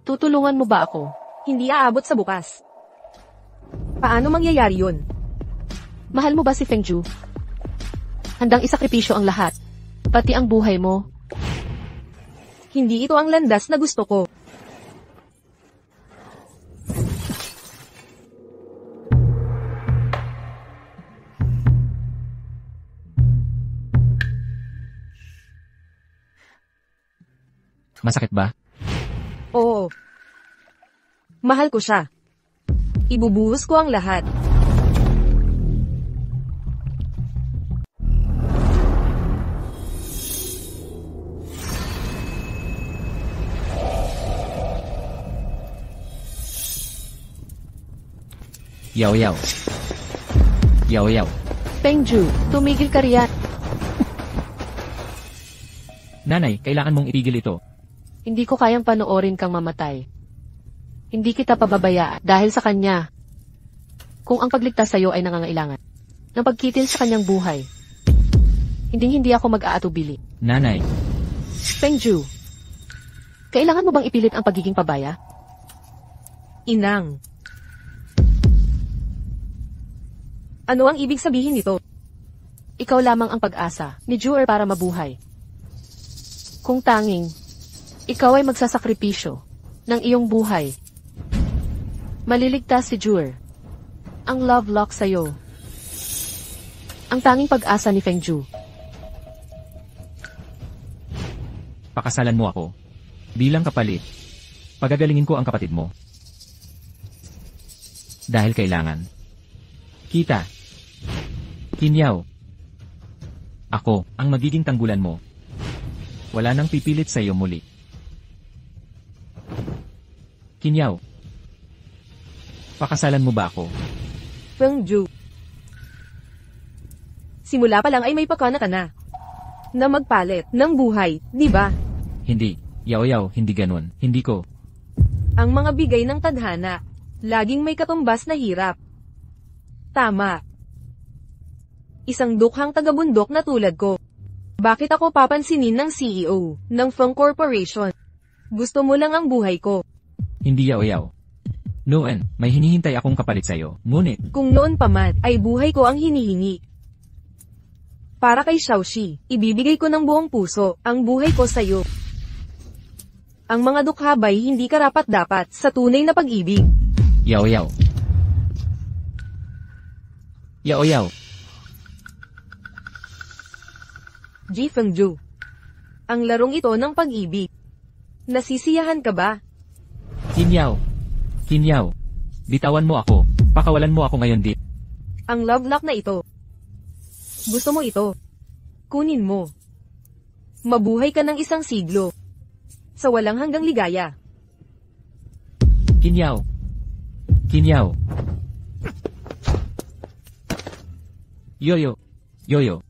Tutulungan mo ba ako? Hindi aabot sa bukas. Paano mangyayari yun? Mahal mo ba si Fengju? Handang isakripisyo ang lahat. Pati ang buhay mo. Hindi ito ang landas na gusto ko. Masakit ba? Oo. Mahal ko siya. Ibubuhos ko ang lahat. Yaw-yaw. Yaw-yaw. Fengju, tumigil ka riyan. Nanay, kailangan mong itigil ito. Hindi ko kayang panoorin kang mamatay. Hindi kita pababayaan dahil sa kanya. Kung ang pagligtas sa'yo ay nangangailangan ng pagkitil sa kanyang buhay, hindi ako mag-aatubili. Nanay. Fengju, kailangan mo bang ipilit ang pagiging pabaya? Inang. Ano ang ibig sabihin nito? Ikaw lamang ang pag-asa ni Ju para mabuhay. Kung tanging ikaw ay magsasakripisyo ng iyong buhay, maliligtas si Ju. Ang love lock sa'yo. Ang tanging pag-asa ni Fengju. Pakasalan mo ako. Bilang kapalit, pagagalingin ko ang kapatid mo. Dahil kailangan. Kita. Kinyaw. Ako, ang magiging tanggulan mo. Wala nang pipilit sa iyo muli. Kinyaw. Pakasalan mo ba ako? Fengju. Simula pa lang ay may pakana ka na. Na magpalit ng buhay, di ba? Hindi. Yaw-yaw, hindi ganun. Hindi ko. Ang mga bigay ng tadhana, laging may katumbas na hirap. Tama. Isang dukhang tagabundok na tulad ko. Bakit ako papansinin ng CEO ng Feng Corporation? Gusto mo lang ang buhay ko. Hindi yaw-yaw. Noon, may hinihintay akong kapalit sa'yo. Ngunit, Kung noon pa man, ay buhay ko ang hinihingi. Para kay Xiaoxi, ibibigay ko ng buong puso ang buhay ko sa'yo. Ang mga dukhabay hindi karapat-dapat sa tunay na pag-ibig. yaw-yaw. Yaw-yaw. Ji Fengju. Ang larong ito ng pag-ibig. Nasisiyahan ka ba? Kinyaw. Kinyaw. Bitawan mo ako. Pakawalan mo ako ngayon, Dip. Ang love lock na ito. Gusto mo ito? Kunin mo. Mabuhay ka ng isang siglo. Sa walang hanggang ligaya. Kinyaw. Kinyaw. Yoyo. Yoyo.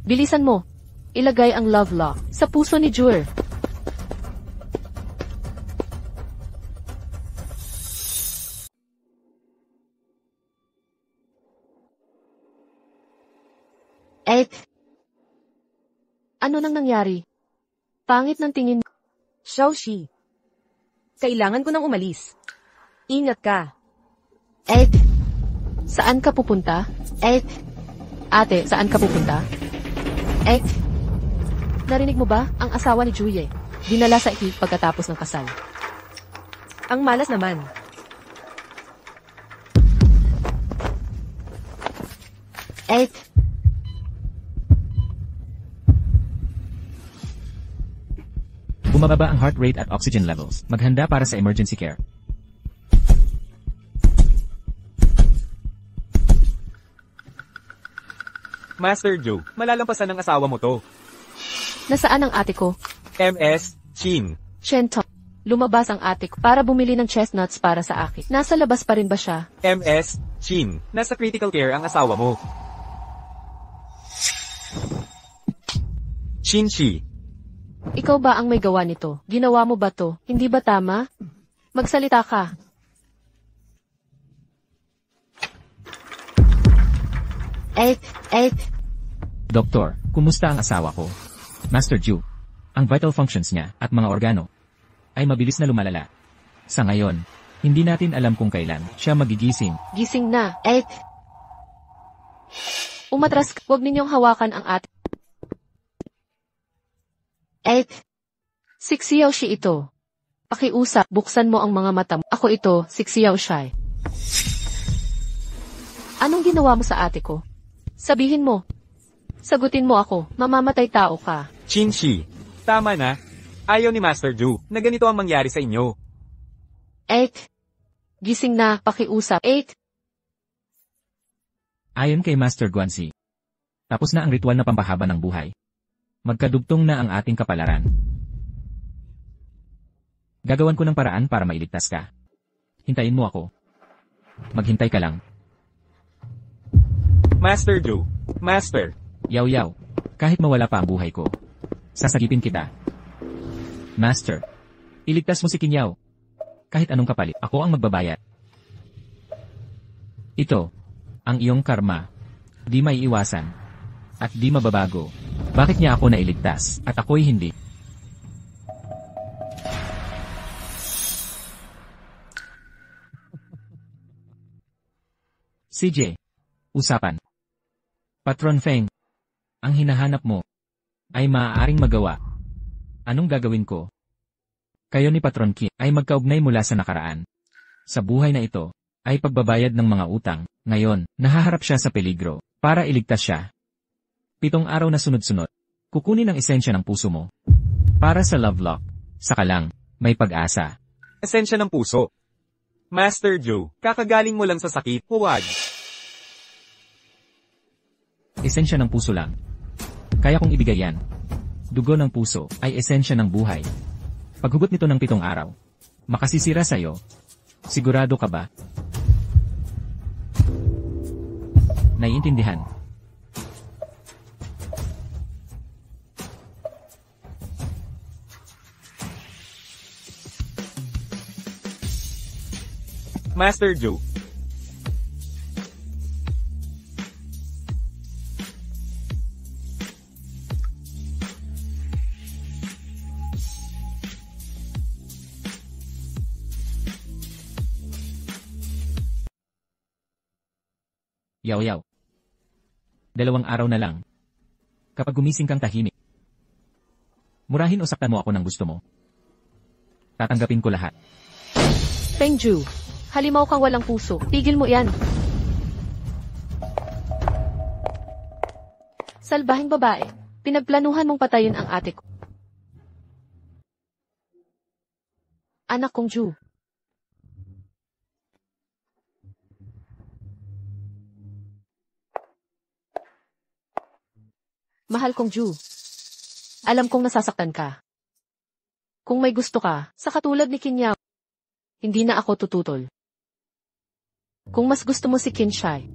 Bilisan mo. Ilagay ang love lock sa puso ni Jur. Ano nang nangyari? Pangit ng tingin. Xiaoxi. Kailangan ko nang umalis. Ingat ka. Saan ka pupunta? Ate, saan ka pupunta? Narinig mo ba ang asawa ni Juye? Dinala sa ikli pagkatapos ng kasal. Ang malas naman. Bumababa ang heart rate at oxygen levels. Maghanda para sa emergency care. Master Joe, malalampasan ng asawa mo to. Nasaan ang ate ko? MS, Chin. Shento. Lumabas ang ate ko para bumili ng chestnuts para sa akin. Nasa labas pa rin ba siya? MS, Chin. Nasa critical care ang asawa mo. Chin Shi. Ikaw ba ang may gawa nito? Ginawa mo ba to? Hindi ba tama? Magsalita ka. Doktor, kumusta ang asawa ko? Master Ju. Ang vital functions niya at mga organo ay mabilis na lumalala. Sa ngayon, hindi natin alam kung kailan siya magigising. Gising na. Umatras ka. Huwag ninyong hawakan ang ate. Siksiyaw siya ito. Pakiusap, buksan mo ang mga mata mo. Ako ito, siksiyaw siya. Anong ginawa mo sa ate ko? Sabihin mo. Sagutin mo ako, mamamatay tao ka. Chin Shi. Tama na. Ayaw ni Master Ju na ganito ang mangyari sa inyo. Gising na, pakiusap. Ayon kay Master Guanxi, tapos na ang ritual na pampahaba ng buhay. Magkadugtong na ang ating kapalaran. Gagawan ko ng paraan para mailigtas ka. Hintayin mo ako. Maghintay ka lang. Master Ju. Master. Yaw-yaw. Kahit mawala pa ang buhay ko, sasagipin kita. Master. Iligtas mo si Kinyaw. Kahit anong kapalit, ako ang magbabayad. Ito, ang iyong karma. Di maiiwasan. At di mababago. Bakit niya ako nailigtas, at ako'y hindi? CJ. Usapan. Patron Feng. Ang hinahanap mo ay maaaring magawa. Anong gagawin ko? Kayo ni Patron Ki ay magkaugnay mula sa nakaraan. Sa buhay na ito, ay pagbabayad ng mga utang. Ngayon, nahaharap siya sa peligro. Para iligtas siya. 7 araw na sunod-sunod. Kukunin ang esensya ng puso mo. Para sa love lock. Saka lang, may pag-asa. Esensya ng puso. Master Joe, kakagaling mo lang sa sakit, huwag. Esensya ng puso lang. Kaya kong ibigay yan. Dugo ng puso ay esensya ng buhay. Paghugot nito ng 7 araw, makasisira sa'yo. Sigurado ka ba? Naiintindihan. Master Joe. Yaw-yaw. 2 araw na lang. Kapag gumising kang tahimik. Murahin o saktan mo ako ng gusto mo. Tatanggapin ko lahat. Fengju, halimaw kang walang puso. Tigil mo yan. Salbahing babae, pinagplanuhan mong patayin ang ate ko. Anak kong Ju. Mahal kong Ju. Alam kong nasasaktan ka. Kung may gusto ka, sa katulad ni Kinyaw, hindi na ako tututol. Kung mas gusto mo si Kinshai,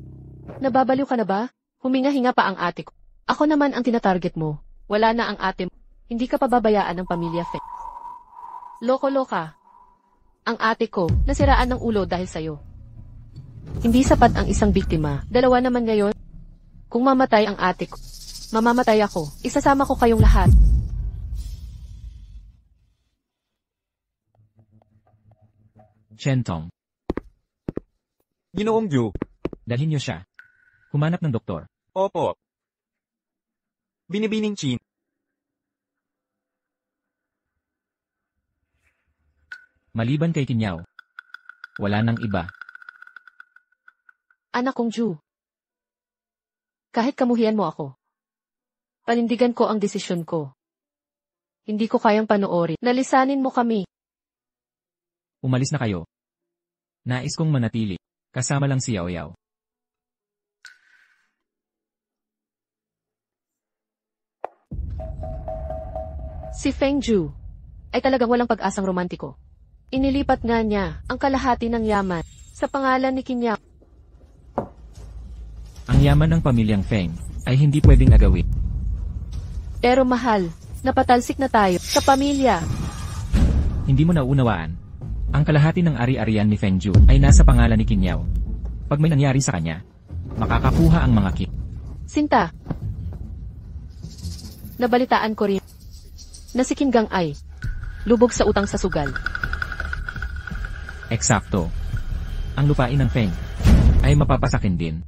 nababaliw ka na ba? Huminga-hinga pa ang ate ko. Ako naman ang tinatarget mo. Wala na ang ate mo. Hindi ka pababayaan ng pamilya Feng. Loko-loka. Ang ate ko, nasiraan ng ulo dahil sa'yo. Hindi sapat ang isang biktima. 2 naman ngayon. Kung mamatay ang ate ko, mamamatay ako. Isasama ko kayong lahat. Chentong, Ginoong Joe. dalhin niyo siya. Humanap ng doktor. Opo. Binibining Chin. Maliban kay Kinyaw, wala nang iba. Anak kong Ju. Kahit kamuhian mo ako, panindigan ko ang desisyon ko. Hindi ko kayang panoorin. Nalisanin mo kami. Umalis na kayo. Nais kong manatili. Kasama lang si Yaoyao. Si Fengju ay talagang walang pag-asang romantiko. Inilipat nga niya ang kalahati ng yaman sa pangalan ni Kinyaw. Ang yaman ng pamilyang Feng ay hindi pwedeng agawin. Pero mahal, napatalsik na tayo sa pamilya. Hindi mo naunawaan. Ang kalahati ng ari-arian ni Fengju ay nasa pangalan ni Kinyaw. Pag may nangyari sa kanya, makakakuha ang mga kit. Sinta, nabalitaan ko rin na si Kingang ay lubog sa utang sa sugal. Eksakto. Ang lupain ng Feng ay mapapasakin din.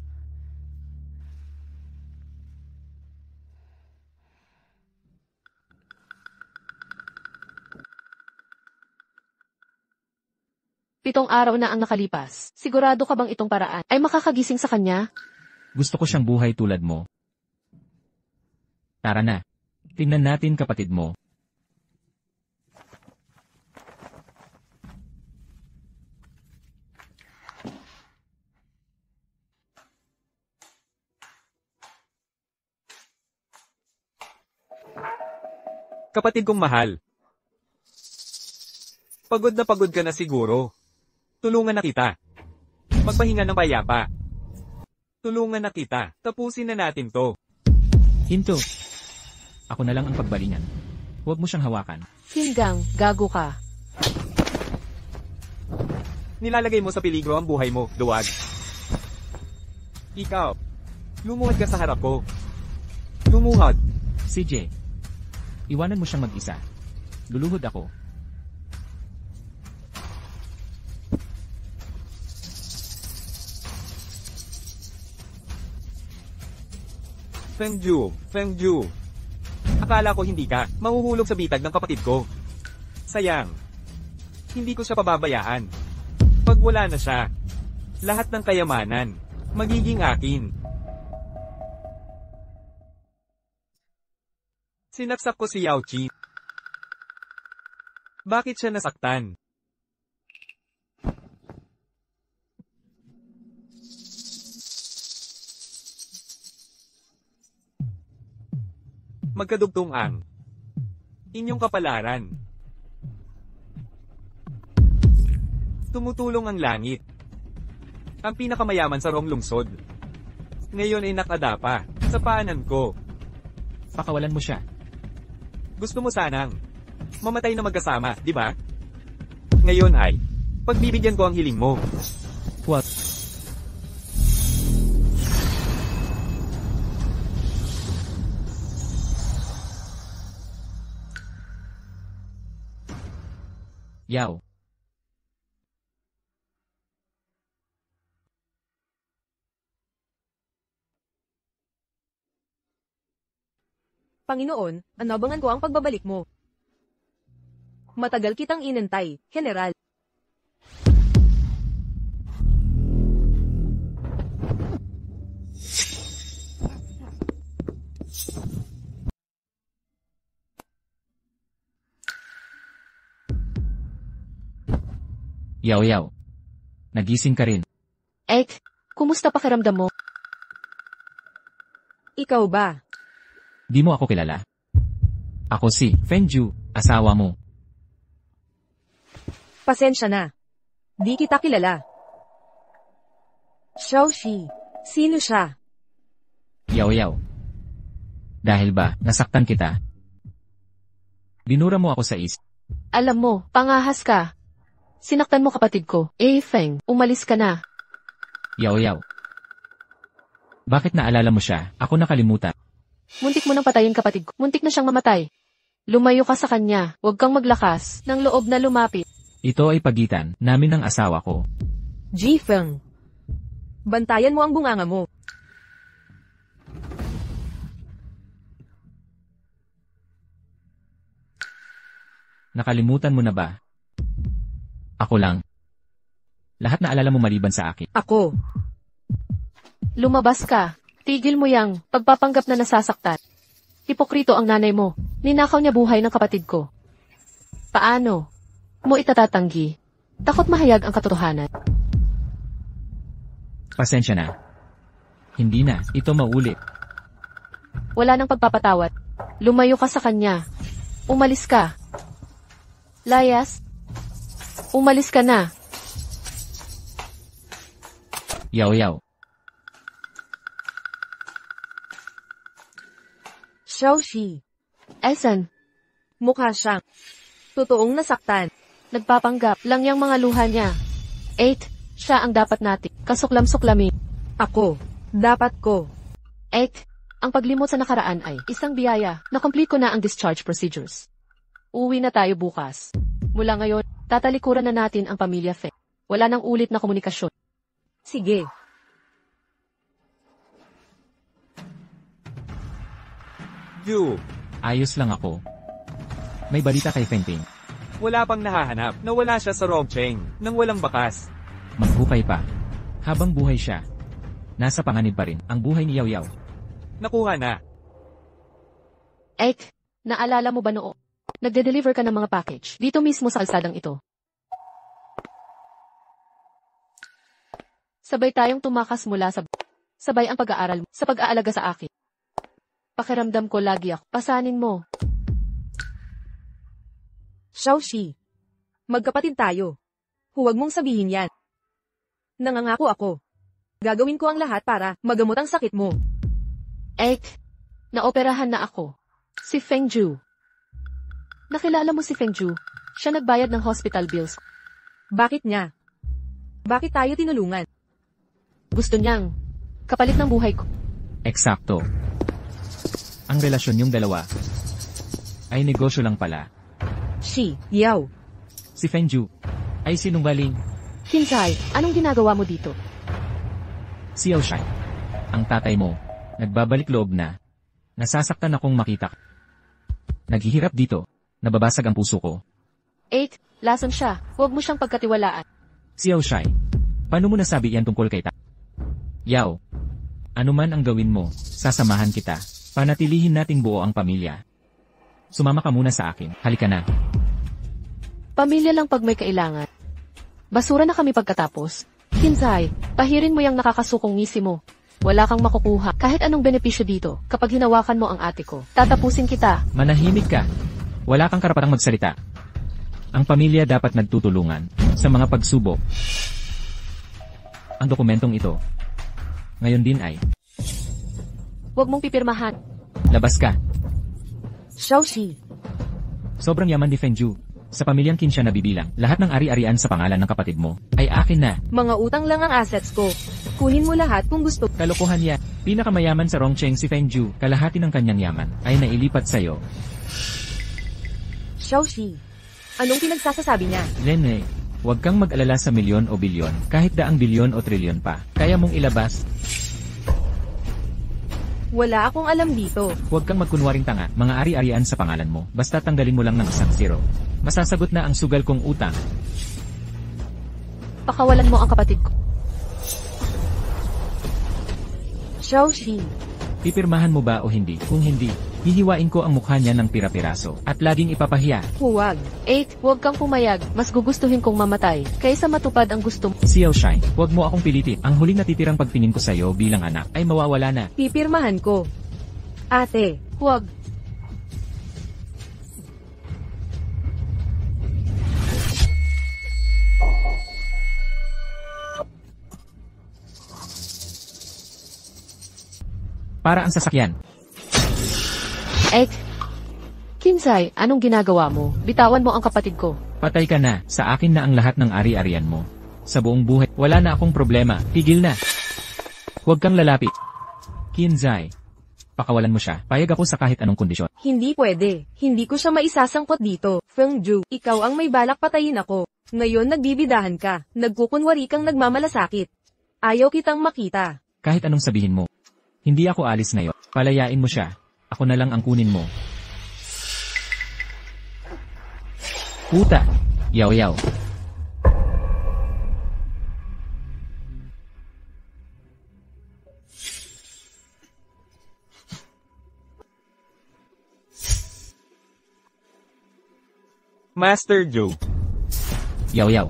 Pitong araw na ang nakalipas. Sigurado ka bang itong paraan ay makakagising sa kanya? Gusto ko siyang buhay tulad mo. Tara na. Tingnan natin kapatid mo. Kapatid kong mahal. Pagod na pagod ka na siguro. Tulungan na kita. Magpahinga ng payapa. Tulungan na kita. Tapusin na natin to. Hinto. Ako na lang ang pagbalingan. Huwag mo siyang hawakan. Kingang, gago ka. Nilalagay mo sa peligro ang buhay mo, duwag. Ikaw. Lumuhad ka sa harap ko. Lumuhad. CJ. Iwanan mo siyang mag-isa. Luluhod ako. Fengju. Akala ko hindi ka mahuhulog sa bitag ng kapatid ko. Sayang. Hindi ko siya pababayaan. Pag wala na siya, lahat ng kayamanan, magiging akin. Sinaksak ko si Yao Qi. Bakit siya nasaktan? Magkadugtong ang inyong kapalaran. Tumutulong ang langit. Ang pinakamayaman sa Rong lungsod. Ngayon ay nakadapa sa paanan ko. Pakawalan mo siya. Gusto mo sanang mamatay na magkasama, di ba? Ngayon ay pagbibigyan ko ang hiling mo. What? Yao. Panginoon, anabangan ko ang pagbabalik mo. Matagal kitang inantay, General. Yao. Nagising ka rin. Ek, kumusta pakiramdam mo? Ikaw ba? Di mo ako kilala. Ako si Fengju, asawa mo. Pasensya na. Di kita kilala. Xiaoxi, sino siya? Yao. Dahil ba, nasaktan kita? Binura mo ako sa Alam mo, pangahas ka. Sinaktan mo kapatid ko. Feng, umalis ka na. Yao. Bakit naalala mo siya? Ako nakalimutan. Muntik mo nang patayin kapatid ko. Muntik na siyang mamatay. Lumayo ka sa kanya. Huwag kang maglakas ng loob na lumapit. Ito ay pagitan namin ng asawa ko. Jifeng. Bantayan mo ang bunganga mo. Nakalimutan mo na ba? Ako lang. Lahat na alala mo maliban sa akin. Ako. Lumabas ka. Tigil mo yang pagpapanggap na nasasaktan. Hipokrito ang nanay mo. Ninakaw niya buhay ng kapatid ko. Paano mo itatatanggi? Takot mahayag ang katotohanan. Pasensya na. Hindi na, ito maulit. Wala nang pagpapatawad. Lumayo ka sa kanya. Umalis ka. Layas, umalis ka na. Yao. Xiaoxi. Esan, Mukha siyang totoong nasaktan. nagpapanggap lang yung mga luha niya. 8. Siya ang dapat natin kasuklam-suklamin. Ako. Dapat ko. 8. Ang paglimot sa nakaraan ay isang biyaya na complete ko na ang discharge procedures. Uwi na tayo bukas. Mula ngayon, tatalikuran na natin ang pamilya Feng. Wala nang ulit na komunikasyon. Sige. Yu, Ayos lang ako. May balita kay Feng Ping. wala pang nahahanap na wala siya sa Rongcheng nang walang bakas. Maghukay pa. Habang buhay siya. Nasa panganib pa rin ang buhay ni Yao. Nakuha na. Ek, naalala mo ba noon? Nagde-deliver ka ng mga package dito mismo sa kalsadang ito. Sabay tayong tumakas mula sa... Sabay ang pag-aaral mo sa pag-aalaga sa akin. Pakiramdam ko lagi ako. Pasanin mo. Xiaoxi. Magkapatid tayo. Huwag mong sabihin yan. Nangangako ako. Gagawin ko ang lahat para magamot ang sakit mo. Ek, naoperahan na ako. Si Fengju. Nakilala mo si Fengju? Siya nagbayad ng hospital bills. Bakit niya? Bakit tayo tinulungan? Gusto niyang kapalit ng buhay ko. Eksakto. Ang relasyon yung dalawa ay negosyo lang pala. Yao. Si Fengju ay sinungaling. Kinsay, anong ginagawa mo dito? Si Yao Shai, ang tatay mo, nagbabalik loob na. Nasasaktan akong makita. Naghihirap dito. Nababasag ang puso ko. 8. Lason siya. Huwag mo siyang pagkatiwalaan. Si Yao Shai, paano mo nasabi yan tungkol kay Yao? Ano man ang gawin mo, sasamahan kita. Panatilihin nating buo ang pamilya. Sumama ka muna sa akin. Halika na. Pamilya lang pag may kailangan. Basura na kami pagkatapos. Kinsay, pahirin mo yung nakakasukong ngisi mo. Wala kang makukuha kahit anong benepisyo dito kapag hinawakan mo ang ate ko. Tatapusin kita. Manahimik ka. Wala kang karapatang magsalita. Ang pamilya dapat nagtutulungan sa mga pagsubok. Ang dokumentong ito, ngayon din ay, Huwag mong pipirmahan. labas ka. Xiaoxi. Sobrang yaman ni Fengju. Sa pamilyang Qin siya nabibilang, lahat ng ari-arian sa pangalan ng kapatid mo ay akin na. Mga utang lang ang assets ko. Kunin mo lahat kung gusto. Kalokohan yan. Pinakamayaman sa Rongcheng si Fengju, kalahati ng kanyang yaman, ay nailipat sa'yo. Xiaoxi. Anong pinagsasasabi niya? Lene, huwag kang mag-alala sa milyon o bilyon, kahit daang bilyon o trilyon pa. Kaya mong ilabas. Wala akong alam dito. Huwag kang magkunwaring tanga, mga ari-arian sa pangalan mo, basta tanggalin mo lang ng isang zero. Masasagot na ang sugal kong utang. Pakawalan mo ang kapatid ko. Xiaoxi. Pipirmahan mo ba o hindi? Kung hindi, hihiwain ko ang mukha niya ng pira-piraso, at laging ipapahiya. Huwag. 8. Huwag kang pumayag. Mas gugustuhin kong mamatay kaysa matupad ang gusto mo. Xiao Shine, huwag mo akong pilitin. Ang huling natitirang pagtingin ko sa'yo bilang anak ay mawawala na. Pipirmahan ko. Ate. Huwag. Para ang sasakyan. Kinsay, anong ginagawa mo? Bitawan mo ang kapatid ko. Patay ka na, sa akin na ang lahat ng ari-arian mo. Sa buong buhay, wala na akong problema, tigil na. Huwag kang lalapit. Kinzai. Pakawalan mo siya, payag ako sa kahit anong kondisyon. Hindi pwede. Hindi ko siya maisasangkot dito. Fengju, ikaw ang may balak patayin ako. Ngayon nagbibidahan ka. Nagkukunwari kang nagmamalasakit. Ayaw kitang makita. Kahit anong sabihin mo. Hindi ako alis ngayon. Palayain mo siya. Ako na lang ang kunin mo. Puta! Yaw-yaw. Master Joe. Yaw-yaw.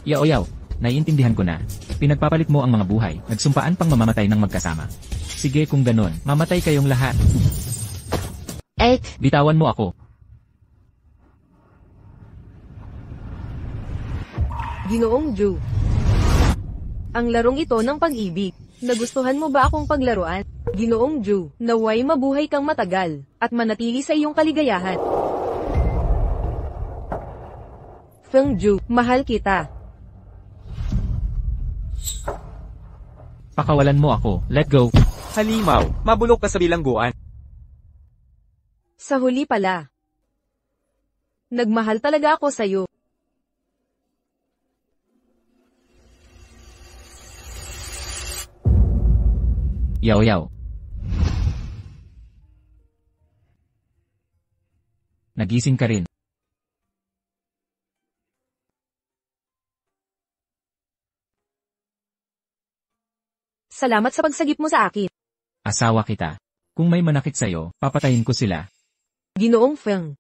Yaw-yaw. Naiintindihan ko na. Pinagpapalit mo ang mga buhay. Nagsumpaan pang mamamatay ng magkasama. Sige kung ganon, mamatay kayong lahat. 8. Bitawan mo ako. Ginoong Ju. Ang larong ito ng pag-ibig. Nagustuhan mo ba akong paglaruan? Ginoong Ju, naway mabuhay kang matagal, at manatili sa iyong kaligayahan. Fengju, mahal kita. Pakawalan mo ako. Let go. Halimaw, mabulok ka sa bilangguan. Sa huli pala. Nagmahal talaga ako sa'yo. Yaw-yaw. Nagising ka rin. Salamat sa pagsagip mo sa akin. Asawa kita. Kung may manakit sa'yo, papatayin ko sila. Ginoong Feng.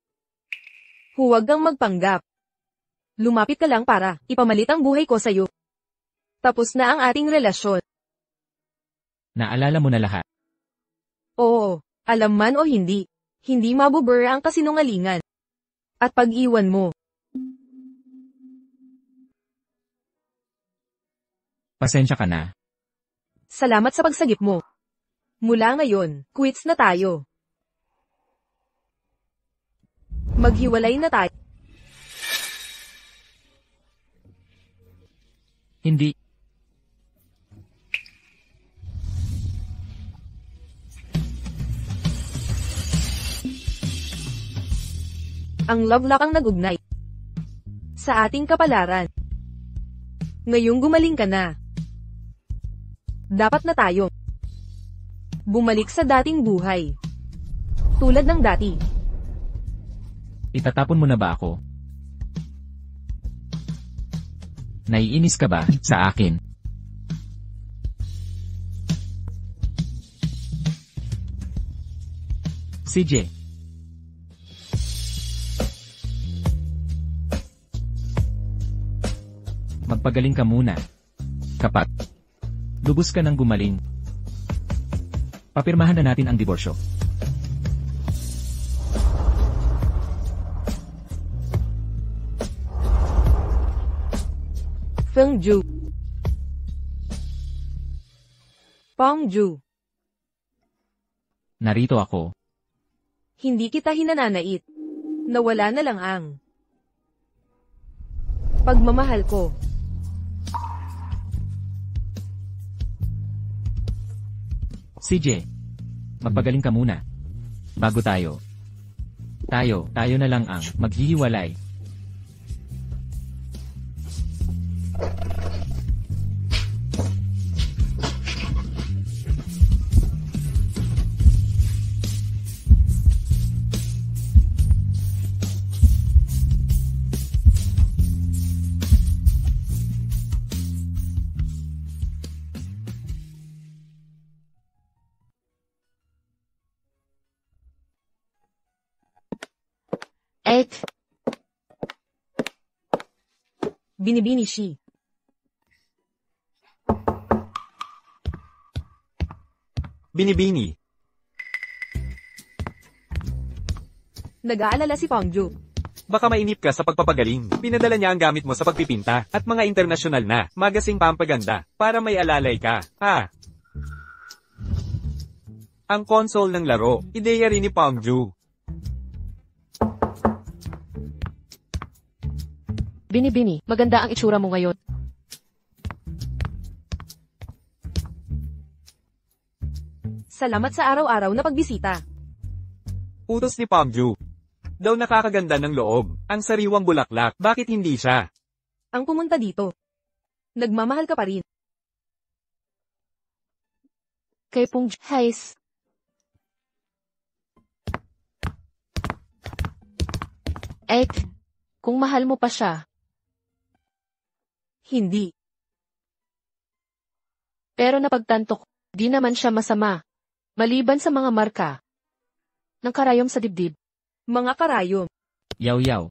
Huwag kang magpanggap. Lumapit ka lang para ipamalit ang buhay ko sa'yo. Tapos na ang ating relasyon. Naalala mo na lahat. Oo, alam man o hindi. Hindi mabubura ang kasinungalingan. At pag-iwan mo. Pasensya ka na. Salamat sa pagsagip mo. Mula ngayon, quits na tayo. Maghiwalay na tayo. Hindi. Ang lovelock ang nag-ugnay sa ating kapalaran. Ngayong gumaling ka na. Dapat na tayo bumalik sa dating buhay. Tulad ng dati. Itatapon mo na ba ako? Naiinis ka ba sa akin? CJ. Magpagaling ka muna. Kapag lubos ka ng gumaling, Papirmahan na natin ang diborsyo. Fengju. Pongju. Narito ako. Hindi kita hinananait. Nawala na lang ang pagmamahal ko. CJ, magpagaling ka muna. Bago tayo na lang ang maghihiwalay. Binibini shi. Binibini. Nag-aalala si Pongju. Baka mainip ka sa pagpapagaling. Pinadala niya ang gamit mo sa pagpipinta at mga internasyonal na magasing pampaganda para may alalay ka. Ang console ng laro, ideya rin ni Pongju. Binibini, maganda ang itsura mo ngayon. Salamat sa araw-araw na pagbisita. Utos ni Pongju. Daw nakakaganda ng loob, ang sariwang bulaklak, bakit hindi siya? Ang pumunta dito. Nagmamahal ka pa rin. Kay Pong Heis. Kung mahal mo pa siya. Hindi. Pero napagtanto ko, di naman siya masama. Maliban sa mga marka ng karayom sa dibdib. Mga karayom. Yaw.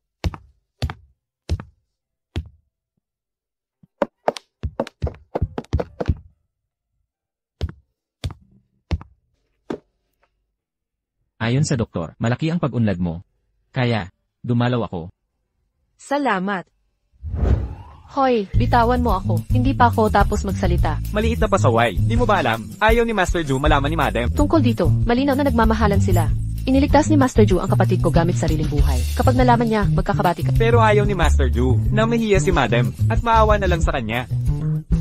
Ayon sa doktor, malaki ang pag-unlad mo. Kaya, dumalaw ako. Salamat. Hoy, bitawan mo ako. Hindi pa ako tapos magsalita. Maliit na pasaway, di mo ba alam? Ayaw ni Master Ju malaman ni Madam. Tungkol dito, malinaw na nagmamahalan sila. Iniligtas ni Master Ju ang kapatid ko gamit sariling buhay. Kapag nalaman niya, magkakabati ka. Pero ayaw ni Master Ju na mahiya si Madam at maawa na lang sa kanya.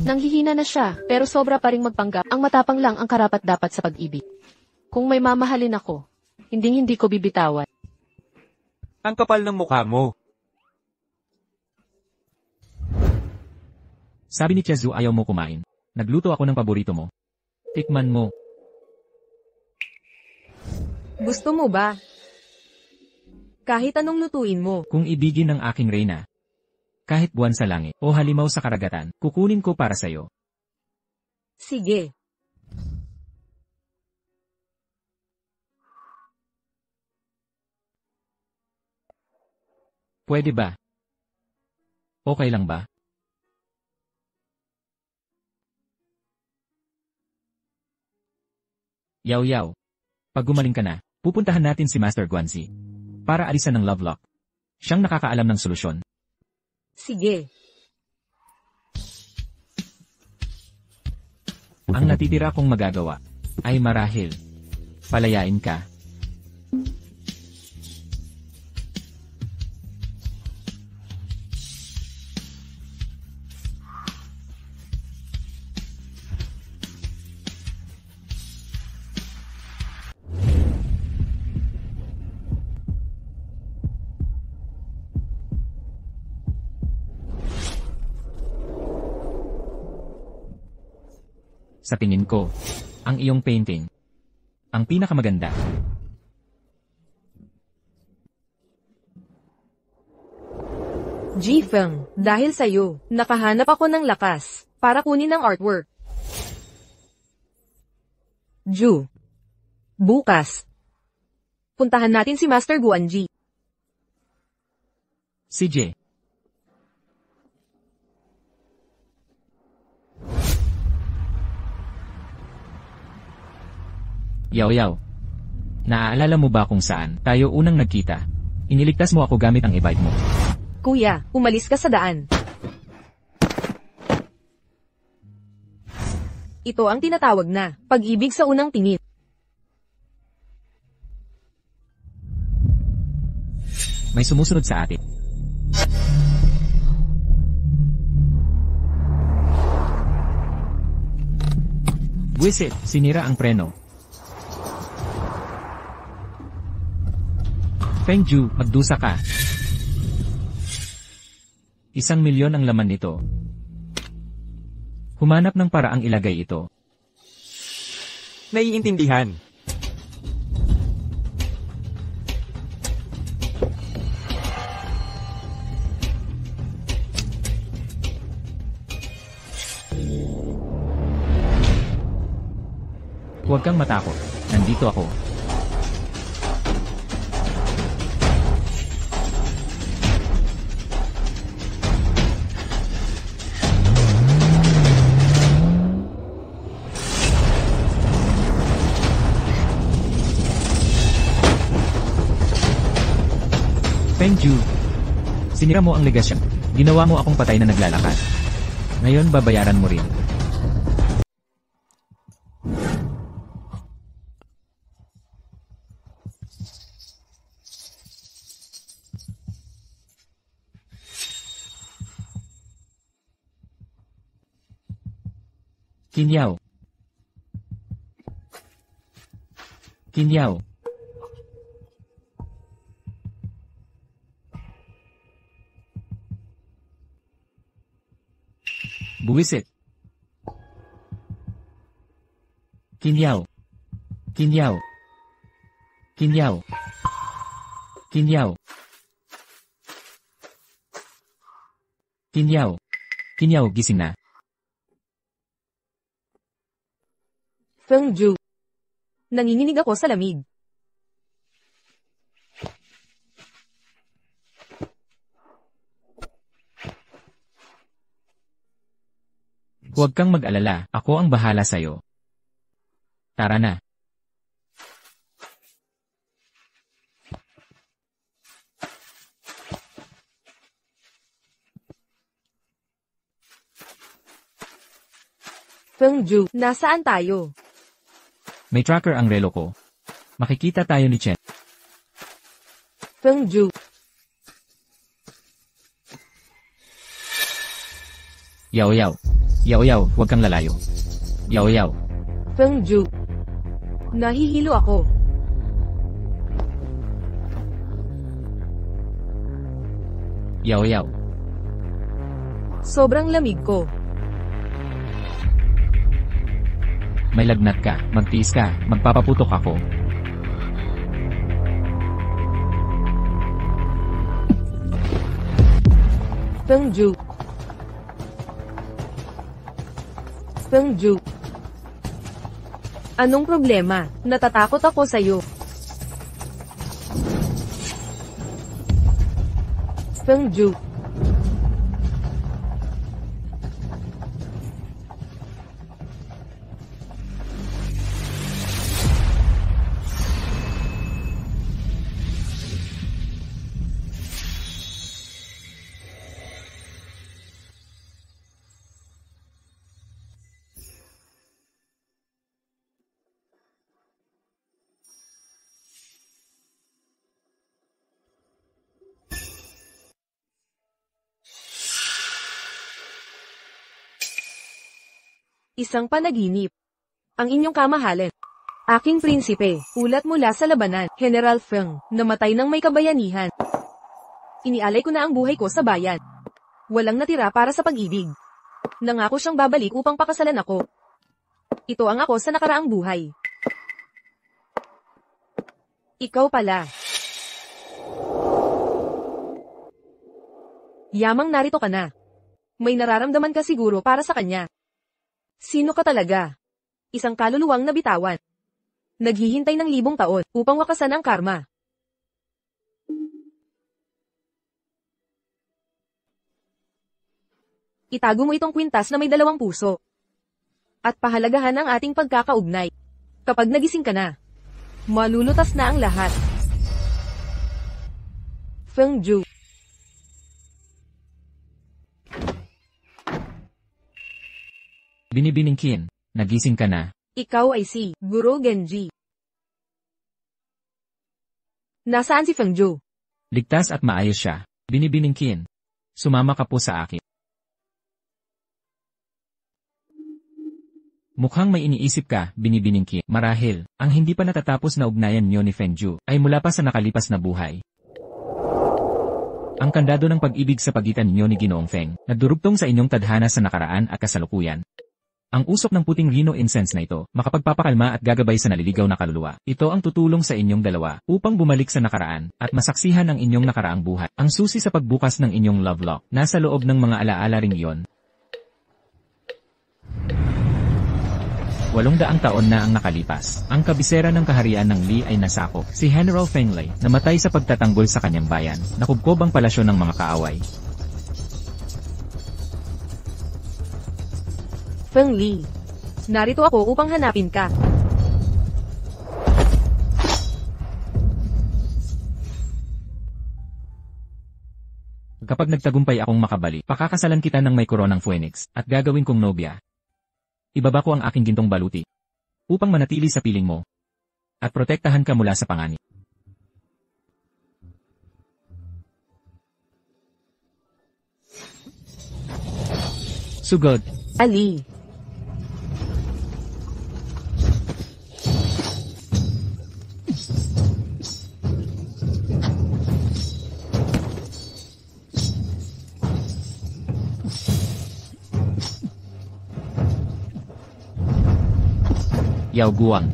Nanghihina na siya, pero sobra pa ring magpanggap. Ang matapang lang ang karapat-dapat sa pag-ibig. Kung may mamahalin ako, hindi ko bibitawan. Ang kapal ng mukha mo. Sabi ni Chezu ayaw mo kumain. Nagluto ako ng paborito mo. Tikman mo. Gusto mo ba? Kahit anong lutuin mo. Kung ibigin ng aking reyna. Kahit buwan sa langit o halimaw sa karagatan, kukunin ko para sa'yo. Sige. Pwede ba? Okay lang ba? Yaw. Pag gumaling ka na, pupuntahan natin si Master Guanzi. Para alisan ng love lock. Siyang nakakaalam ng solusyon. Sige. Ang natitira kong magagawa ay marahil palayain ka. Sa tingin ko, ang iyong painting, ang pinakamaganda. Jifeng, dahil sa'yo, nakahanap ako ng lakas para kunin ang artwork. Ju. Bukas. Puntahan natin si Master Guanji. CJ. Yaw yaw. Naaalala mo ba kung saan tayo unang nagkita? Iniligtas mo ako gamit ang e-bike mo. Kuya, umalis ka sa daan. Ito ang tinatawag na pag-ibig sa unang tingin. May sumusunod sa atin. Buwisit, sinira ang preno. Fengju, magdusa ka. 1,000,000 ang laman nito. Humanap ng paraang ilagay ito. Naiintindihan. Huwag kang matakot. Nandito ako. Fengju, sinira mo ang legasyon. Ginawa mo akong patay na naglalakad. Ngayon babayaran mo rin. Kinyaw. Kinyaw. Buwisit. Kinyaw. Kinyaw. Kinyaw. Kinyaw. Kinyaw. Kinyaw, gising na. Fengju. Nanginginig ako sa lamig. Huwag kang mag-alala, ako ang bahala sa'yo. Tara na. Fengju, nasaan tayo? May tracker ang relo ko. Makikita tayo ni Chen. Fengju. Yaw yaw. Yaw yaw, huwag kang lalayo. Yaw yaw. Fengju. Nahihilo ako. Yaw yaw. Sobrang lamig ko. May lagnat ka, magtiis ka, magpapaputok ako. Fengju. Fengju. Anong problema? Natatakot ako sa'yo. Fengju. Isang panaginip. Ang inyong kamahalan. Aking prinsipe, ulat mula sa labanan, General Feng, namatay ng may kabayanihan. Inialay ko na ang buhay ko sa bayan. Walang natira para sa pag-ibig. Nangako siyang babalik upang pakasalan ako. Ito ang ako sa nakaraang buhay. Ikaw pala. Yamang narito ka na. May nararamdaman ka siguro para sa kanya. Sino ka talaga? Isang kaluluwang nabitawan. Naghihintay ng 1,000 taon upang wakasan ang karma. Itago mo itong kwintas na may 2 puso. At pahalagahan ang ating pagkakaugnay. Kapag nagising ka na, Malulutas na ang lahat. Feng Zhu. Binibining Qin, nagising ka na. Ikaw ay si Guru Genji. Nasaan si Feng Zhu? Ligtas at maayos siya. Binibining Qin. Sumama ka po sa akin. Mukhang may iniisip ka, Binibining Qin. Marahil, ang hindi pa natatapos na ugnayan niyo ni Feng Zhu ay mula pa sa nakalipas na buhay. Ang kandado ng pag-ibig sa pagitan ninyo ni Ginoong Feng, nagdurugtong sa inyong tadhana sa nakaraan at kasalukuyan. Ang usok ng puting Rhino incense na ito, makapagpapakalma at gagabay sa naliligaw na kaluluwa. Ito ang tutulong sa inyong dalawa, upang bumalik sa nakaraan, at masaksihan ang inyong nakaraang buhay. Ang susi sa pagbukas ng inyong love lock, nasa loob ng mga alaala ring iyon. 800 taon na ang nakalipas. Ang kabisera ng kaharian ng Li ay nasakop. Si General Feng Lei, namatay sa pagtatanggol sa kanyang bayan. Nakubkob ang palasyo ng mga kaaway. Feng Li. Narito ako upang hanapin ka. Kapag nagtagumpay akong makabalik, pakakasalan kita ng may koronang Phoenix, at gagawin kong nobya. Ibaba ko ang aking gintong baluti, upang manatili sa piling mo, at protektahan ka mula sa panganib. Sugod. Ali. Yao Guang.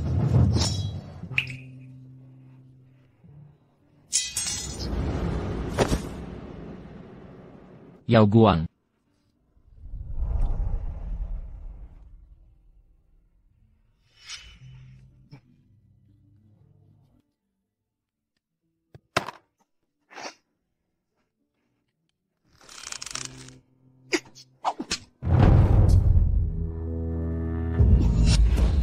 Yao Guang.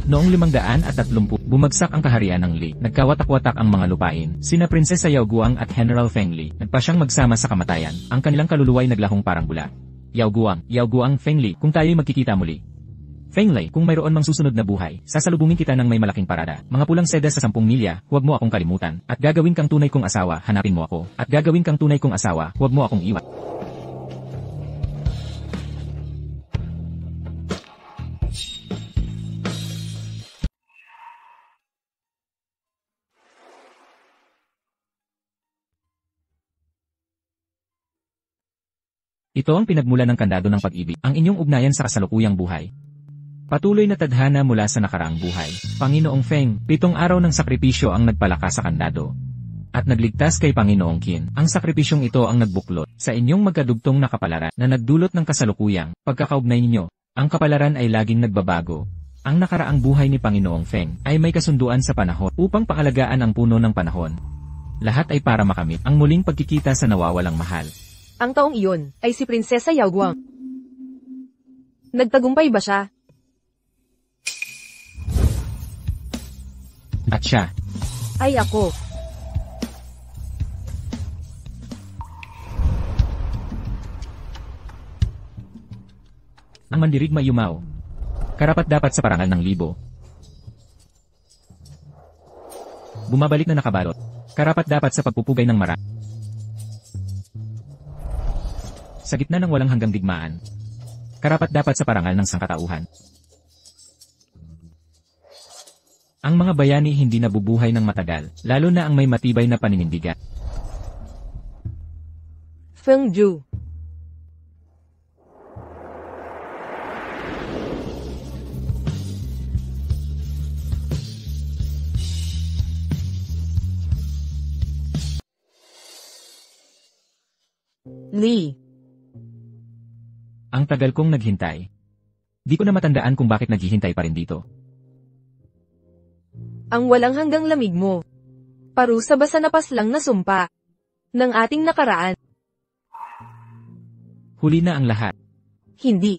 Noong 530, bumagsak ang kaharian ng Li. Nagkawatak-watak ang mga lupain. Sina Prinsesa Yao Guang at General Feng Li. Nagpa siyang magsama sa kamatayan. Ang kanilang kaluluwa'y naglahong parang bula. Yao Guang, Feng Li, kung tayo'y magkikita muli. Feng Lei, kung mayroon mang susunod na buhay, sasalubungin kita ng may malaking parada. Mga pulang seda sa 10 milya, huwag mo akong kalimutan. At gagawin kang tunay kong asawa, hanapin mo ako. At gagawin kang tunay kong asawa, huwag mo akong iwan. Ito ang pinagmula ng kandado ng pag-ibig, ang inyong ugnayan sa kasalukuyang buhay. Patuloy na tadhana mula sa nakaraang buhay. Panginoong Feng, 7 araw ng sakripisyo ang nagpalakas sa kandado. At nagligtas kay Panginoong Qin. Ang sakripisyong ito ang nagbuklod sa inyong magkadugtong na kapalaran na nagdulot ng kasalukuyang pagkakaugnay ninyo. Ang kapalaran ay laging nagbabago. Ang nakaraang buhay ni Panginoong Feng ay may kasunduan sa panahon upang pangalagaan ang puno ng panahon. Lahat ay para makamit ang muling pagkikita sa nawawalang mahal. Ang taong iyon ay si Prinsesa Yao Guang. Nagtagumpay ba siya? At siya Ay ako. ang mandirigma Yumao. Karapat-dapat sa parangal ng libo. Bumabalik na nakabalot. Karapat-dapat sa pagpupugay ng marami. Sa gitna ng walang hanggang digmaan. Karapat-dapat sa parangal ng sangkatauhan. Ang mga bayani hindi nabubuhay ng matagal, lalo na ang may matibay na paninindigan. Feng Zhu. Li. Ang tagal kong naghintay. Di ko na matandaan kung bakit naghihintay pa rin dito. Ang walang hanggang lamig mo. Parusa ba sa napaslang na sumpa ng ating nakaraan? Huli na ang lahat. Hindi.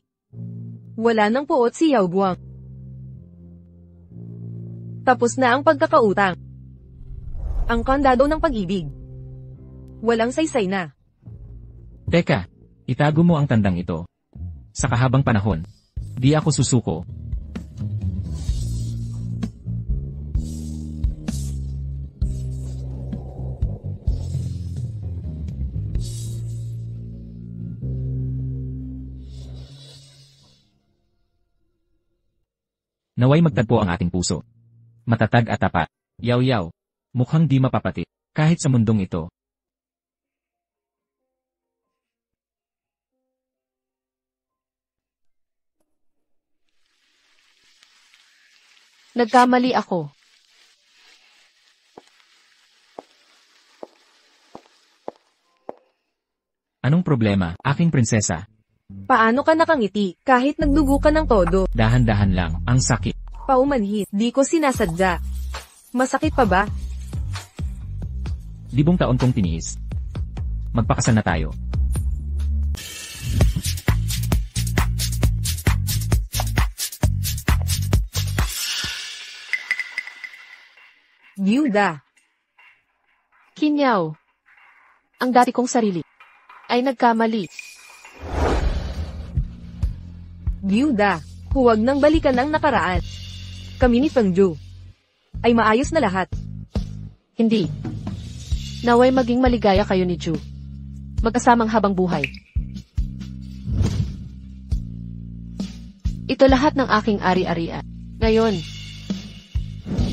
Wala nang puot si Yao Guang. Tapos na ang pagkakautang. Ang kandado ng pag-ibig. Walang saysay na. Teka, itago mo ang tandang ito. Sa kahabang panahon, di ako susuko. Naway magtagpo ang ating puso. Matatag at tapat. Yaw-yaw. Mukhang di mapapatid. Kahit sa mundong ito. Nagkamali ako. Anong problema, aking prinsesa? Paano ka nakangiti, kahit nagdugo ka ng todo? Dahan-dahan lang, ang sakit. Paumanhit, di ko sinasadya. Masakit pa ba? 10 taon kong tiniis. Magpakasal na tayo. Byuda. Kinyaw. Ang dati kong sarili ay nagkamali. Byuda. Huwag nang balikan ang nakaraan. Kami ni Fengju ay maayos na lahat. Hindi. Naway maging maligaya kayo ni Ju. Magkasamang habang buhay. Ito lahat ng aking ari-arian. Ngayon,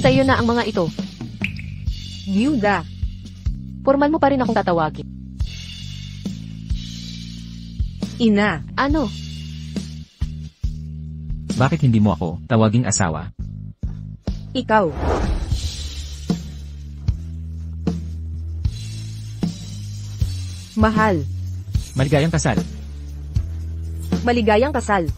sa'yo na ang mga ito. Byuda. Porman mo pa rin akong tatawagin. Ina. Ano? Bakit hindi mo ako tawaging asawa? Ikaw. Mahal. Maligayang kasal. Maligayang kasal.